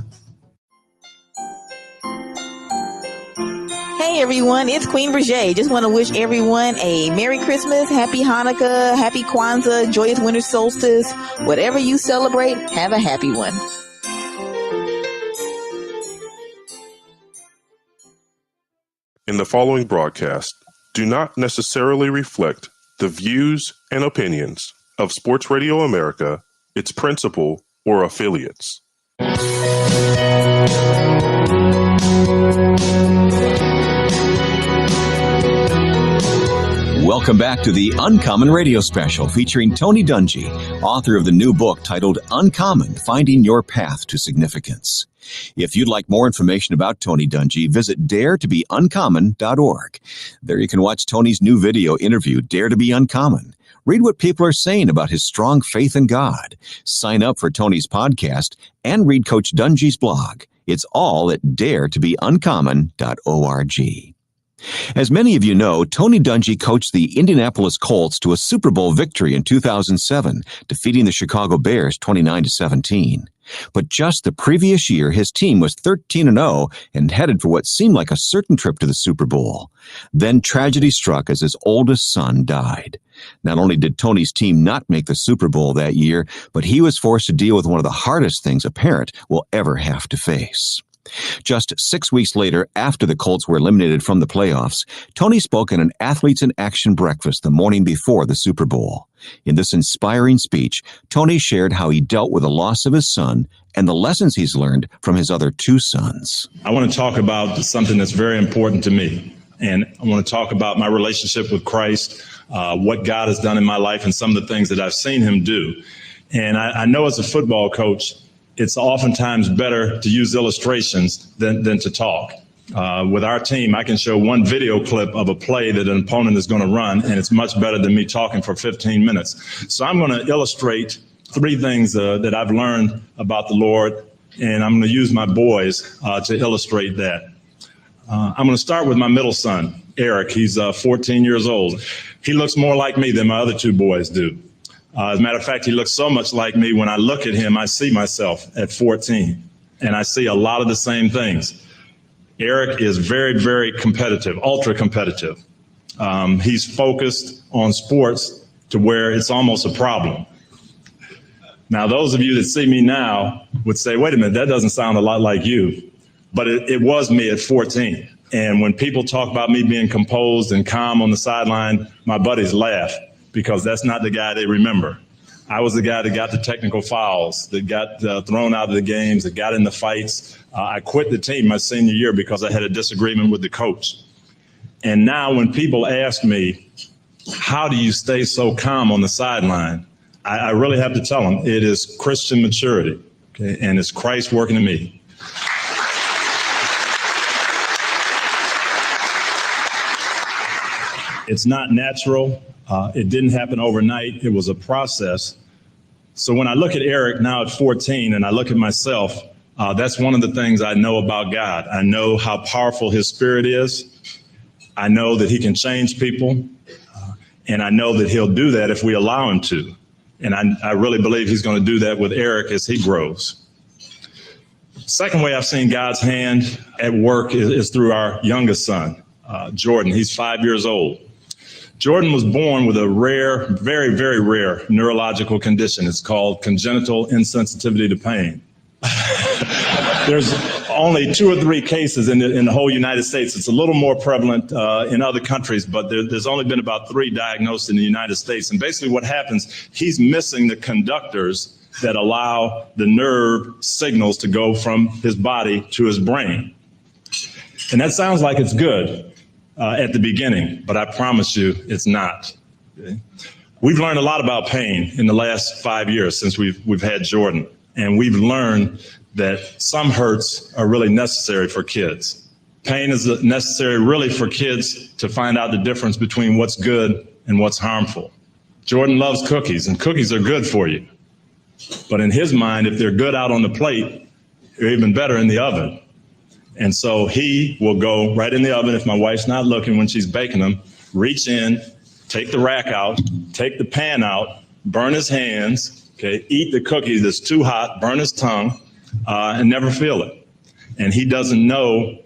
Hey everyone, it's Queen Brigade. Just want to wish everyone a Merry Christmas, Happy Hanukkah, Happy Kwanzaa, joyous winter solstice. Whatever you celebrate, have a happy one. In the following broadcast do not necessarily reflect the views and opinions of Sports Radio America, its principal, or affiliates. Welcome back to the Uncommon Radio Special featuring Tony Dungy, author of the new book titled Uncommon, Finding Your Path to Significance. If you'd like more information about Tony Dungy, visit daretobeuncommon.org. There you can watch Tony's new video interview, Dare to Be Uncommon. Read what people are saying about his strong faith in God. Sign up for Tony's podcast and read Coach Dungy's blog. It's all at daretobeuncommon.org. As many of you know, Tony Dungy coached the Indianapolis Colts to a Super Bowl victory in 2007, defeating the Chicago Bears 29-17. But just the previous year, his team was 13-0 and headed for what seemed like a certain trip to the Super Bowl. Then tragedy struck as his oldest son died. Not only did Tony's team not make the Super Bowl that year, but he was forced to deal with one of the hardest things a parent will ever have to face. Just 6 weeks later, after the Colts were eliminated from the playoffs, Tony spoke at an Athletes in Action breakfast the morning before the Super Bowl. In this inspiring speech, Tony shared how he dealt with the loss of his son and the lessons he's learned from his other two sons. I want to talk about something that's very important to me. And I want to talk about my relationship with Christ, what God has done in my life, and some of the things that I've seen him do. And I know as a football coach, it's oftentimes better to use illustrations than to talk. With our team, I can show one video clip of a play that an opponent is going to run, and it's much better than me talking for 15 minutes. So I'm going to illustrate three things that I've learned about the Lord, and I'm going to use my boys to illustrate that. I'm going to start with my middle son, Eric. He's 14 years old. He looks more like me than my other two boys do. As a matter of fact, he looks so much like me. When I look at him, I see myself at 14, and I see a lot of the same things. Eric is very, very competitive, ultra competitive. He's focused on sports to where it's almost a problem. Now, those of you that see me now would say, wait a minute, that doesn't sound a lot like you. But it was me at 14. And when people talk about me being composed and calm on the sideline, my buddies laugh because that's not the guy they remember. I was the guy that got the technical fouls, that got thrown out of the games, that got in the fights. I quit the team my senior year because I had a disagreement with the coach. And now when people ask me, how do you stay so calm on the sideline? I really have to tell them it is Christian maturity, okay? And it's Christ working in me. It's not natural. It didn't happen overnight. It was a process. So when I look at Eric now at 14 and I look at myself, that's one of the things I know about God. I know how powerful his spirit is. I know that he can change people. And I know that he'll do that if we allow him to. And I really believe he's going to do that with Eric as he grows. Second way I've seen God's hand at work is through our youngest son, Jordan. He's 5 years old. Jordan was born with a rare, very, very rare neurological condition. It's called congenital insensitivity to pain. There's only 2 or 3 cases in the whole United States. It's a little more prevalent in other countries, but there's only been about 3 diagnosed in the United States. And basically what happens, he's missing the conductors that allow the nerve signals to go from his body to his brain. And that sounds like it's good at the beginning, but I promise you it's not. Okay? We've learned a lot about pain in the last 5 years since we've had Jordan, and we've learned that some hurts are really necessary for kids. Pain is necessary really for kids to find out the difference between what's good and what's harmful. Jordan loves cookies, and cookies are good for you. But in his mind, if they're good out on the plate, they're even better in the oven. And so he will go right in the oven if my wife's not looking when she's baking them, reach in, take the rack out, take the pan out, burn his hands, okay, eat the cookie that's too hot, burn his tongue, and never feel it. And he doesn't know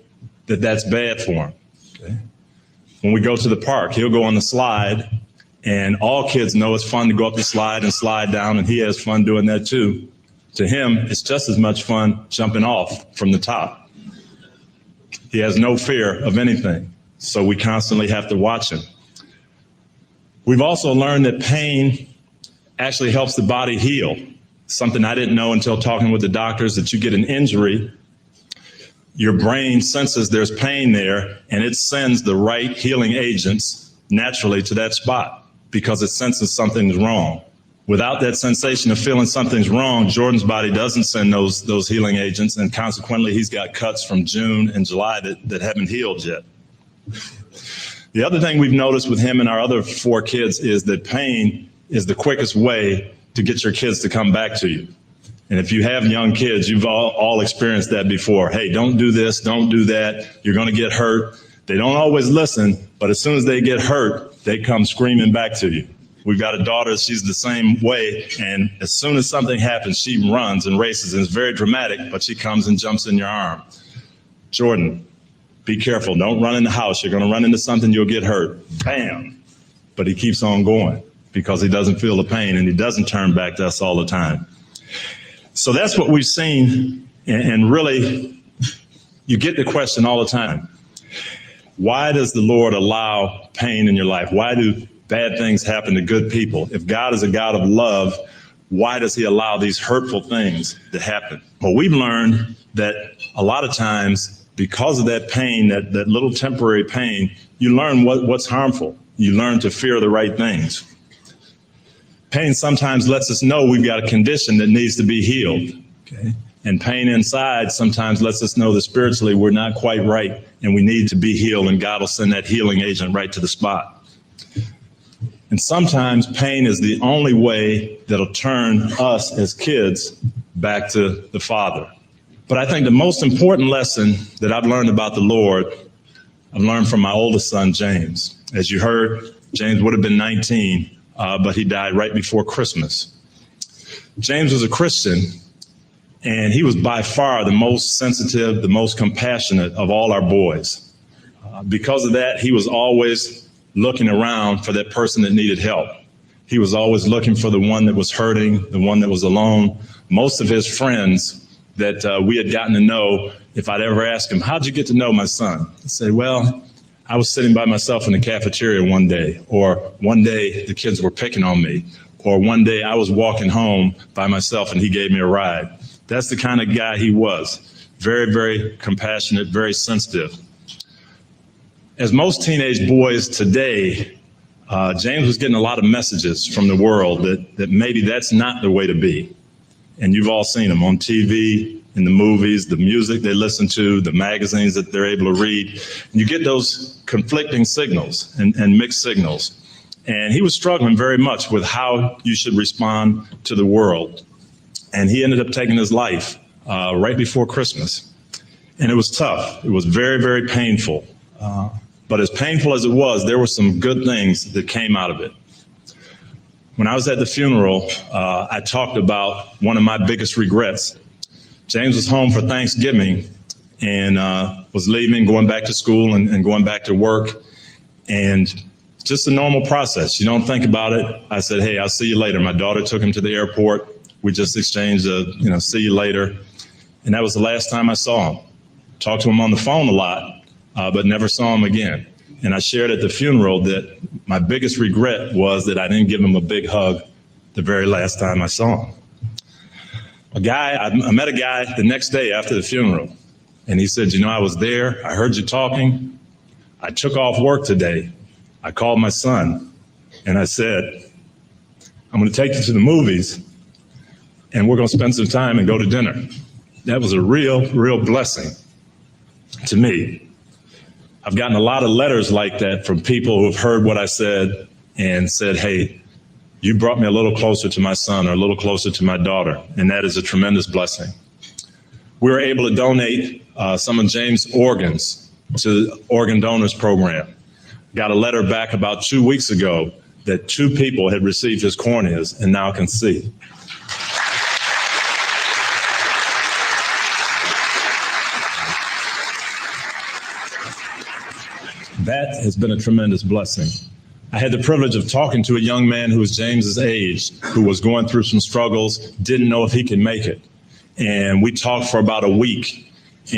that that's bad for him. Okay? When we go to the park, he'll go on the slide, and all kids know it's fun to go up the slide and slide down, and he has fun doing that too. To him, it's just as much fun jumping off from the top. He has no fear of anything, so we constantly have to watch him. We've also learned that pain actually helps the body heal. Something I didn't know until talking with the doctors, that you get an injury, your brain senses there's pain there, and it sends the right healing agents naturally to that spot because it senses something's wrong. Without that sensation of feeling something's wrong, Jordan's body doesn't send those healing agents, and consequently, he's got cuts from June and July that haven't healed yet. The other thing we've noticed with him and our other 4 kids is that pain is the quickest way to get your kids to come back to you. And if you have young kids, you've all experienced that before. Hey, don't do this, don't do that, you're going to get hurt. They don't always listen, but as soon as they get hurt, they come screaming back to you. We've got a daughter, she's the same way, and as soon as something happens, she runs and races, and it's very dramatic, but she comes and jumps in your arm. Jordan, be careful, don't run in the house, you're gonna run into something, you'll get hurt. Bam! But he keeps on going because he doesn't feel the pain, and he doesn't turn back to us all the time. So that's what we've seen, and really, you get the question all the time. Why does the Lord allow pain in your life? Why do bad things happen to good people? If God is a God of love, why does he allow these hurtful things to happen? Well, we've learned that a lot of times, because of that pain, that little temporary pain, you learn what's harmful. You learn to fear the right things. Pain sometimes lets us know we've got a condition that needs to be healed. Okay? And pain inside sometimes lets us know that spiritually we're not quite right and we need to be healed, and God will send that healing agent right to the spot. And sometimes pain is the only way that'll turn us as kids back to the Father. But I think the most important lesson that I've learned about the Lord, I've learned from my oldest son, James. As you heard, James would have been 19 but he died right before Christmas. James was a Christian, and he was by far the most sensitive, the most compassionate of all our boys. Because of that, he was always looking around for that person that needed help. He was always looking for the one that was hurting, the one that was alone. Most of his friends that we had gotten to know, if I'd ever asked him, how'd you get to know my son? He'd say, well, I was sitting by myself in the cafeteria one day, or one day the kids were picking on me, or one day I was walking home by myself and he gave me a ride. That's the kind of guy he was. Very, very compassionate, very sensitive. As most teenage boys today, James was getting a lot of messages from the world that maybe that's not the way to be. And you've all seen them on TV, in the movies, the music they listen to, the magazines that they're able to read. And you get those conflicting signals and mixed signals. And he was struggling very much with how you should respond to the world. And he ended up taking his life right before Christmas. And it was tough. It was very, very painful. But as painful as it was, there were some good things that came out of it. When I was at the funeral, I talked about one of my biggest regrets. James was home for Thanksgiving and was leaving, going back to school and going back to work. And just a normal process. You don't think about it. I said, hey, I'll see you later. My daughter took him to the airport. We just exchanged a, see you later. And that was the last time I saw him. Talked to him on the phone a lot, but never saw him again. And I shared at the funeral that my biggest regret was that I didn't give him a big hug the very last time I saw him. I met a guy the next day after the funeral, and he said, I was there. I heard you talking. I took off work today. I called my son, and I said, I'm going to take you to the movies, and we're going to spend some time and go to dinner. That was a real, real blessing to me. I've gotten a lot of letters like that from people who have heard what I said and said, hey, you brought me a little closer to my son or a little closer to my daughter, and that is a tremendous blessing. We were able to donate some of James' organs to the Organ Donors Program. Got a letter back about 2 weeks ago that 2 people had received his corneas and now can see. That has been a tremendous blessing. I had the privilege of talking to a young man who was James's age, who was going through some struggles, didn't know if he could make it. And we talked for about a week.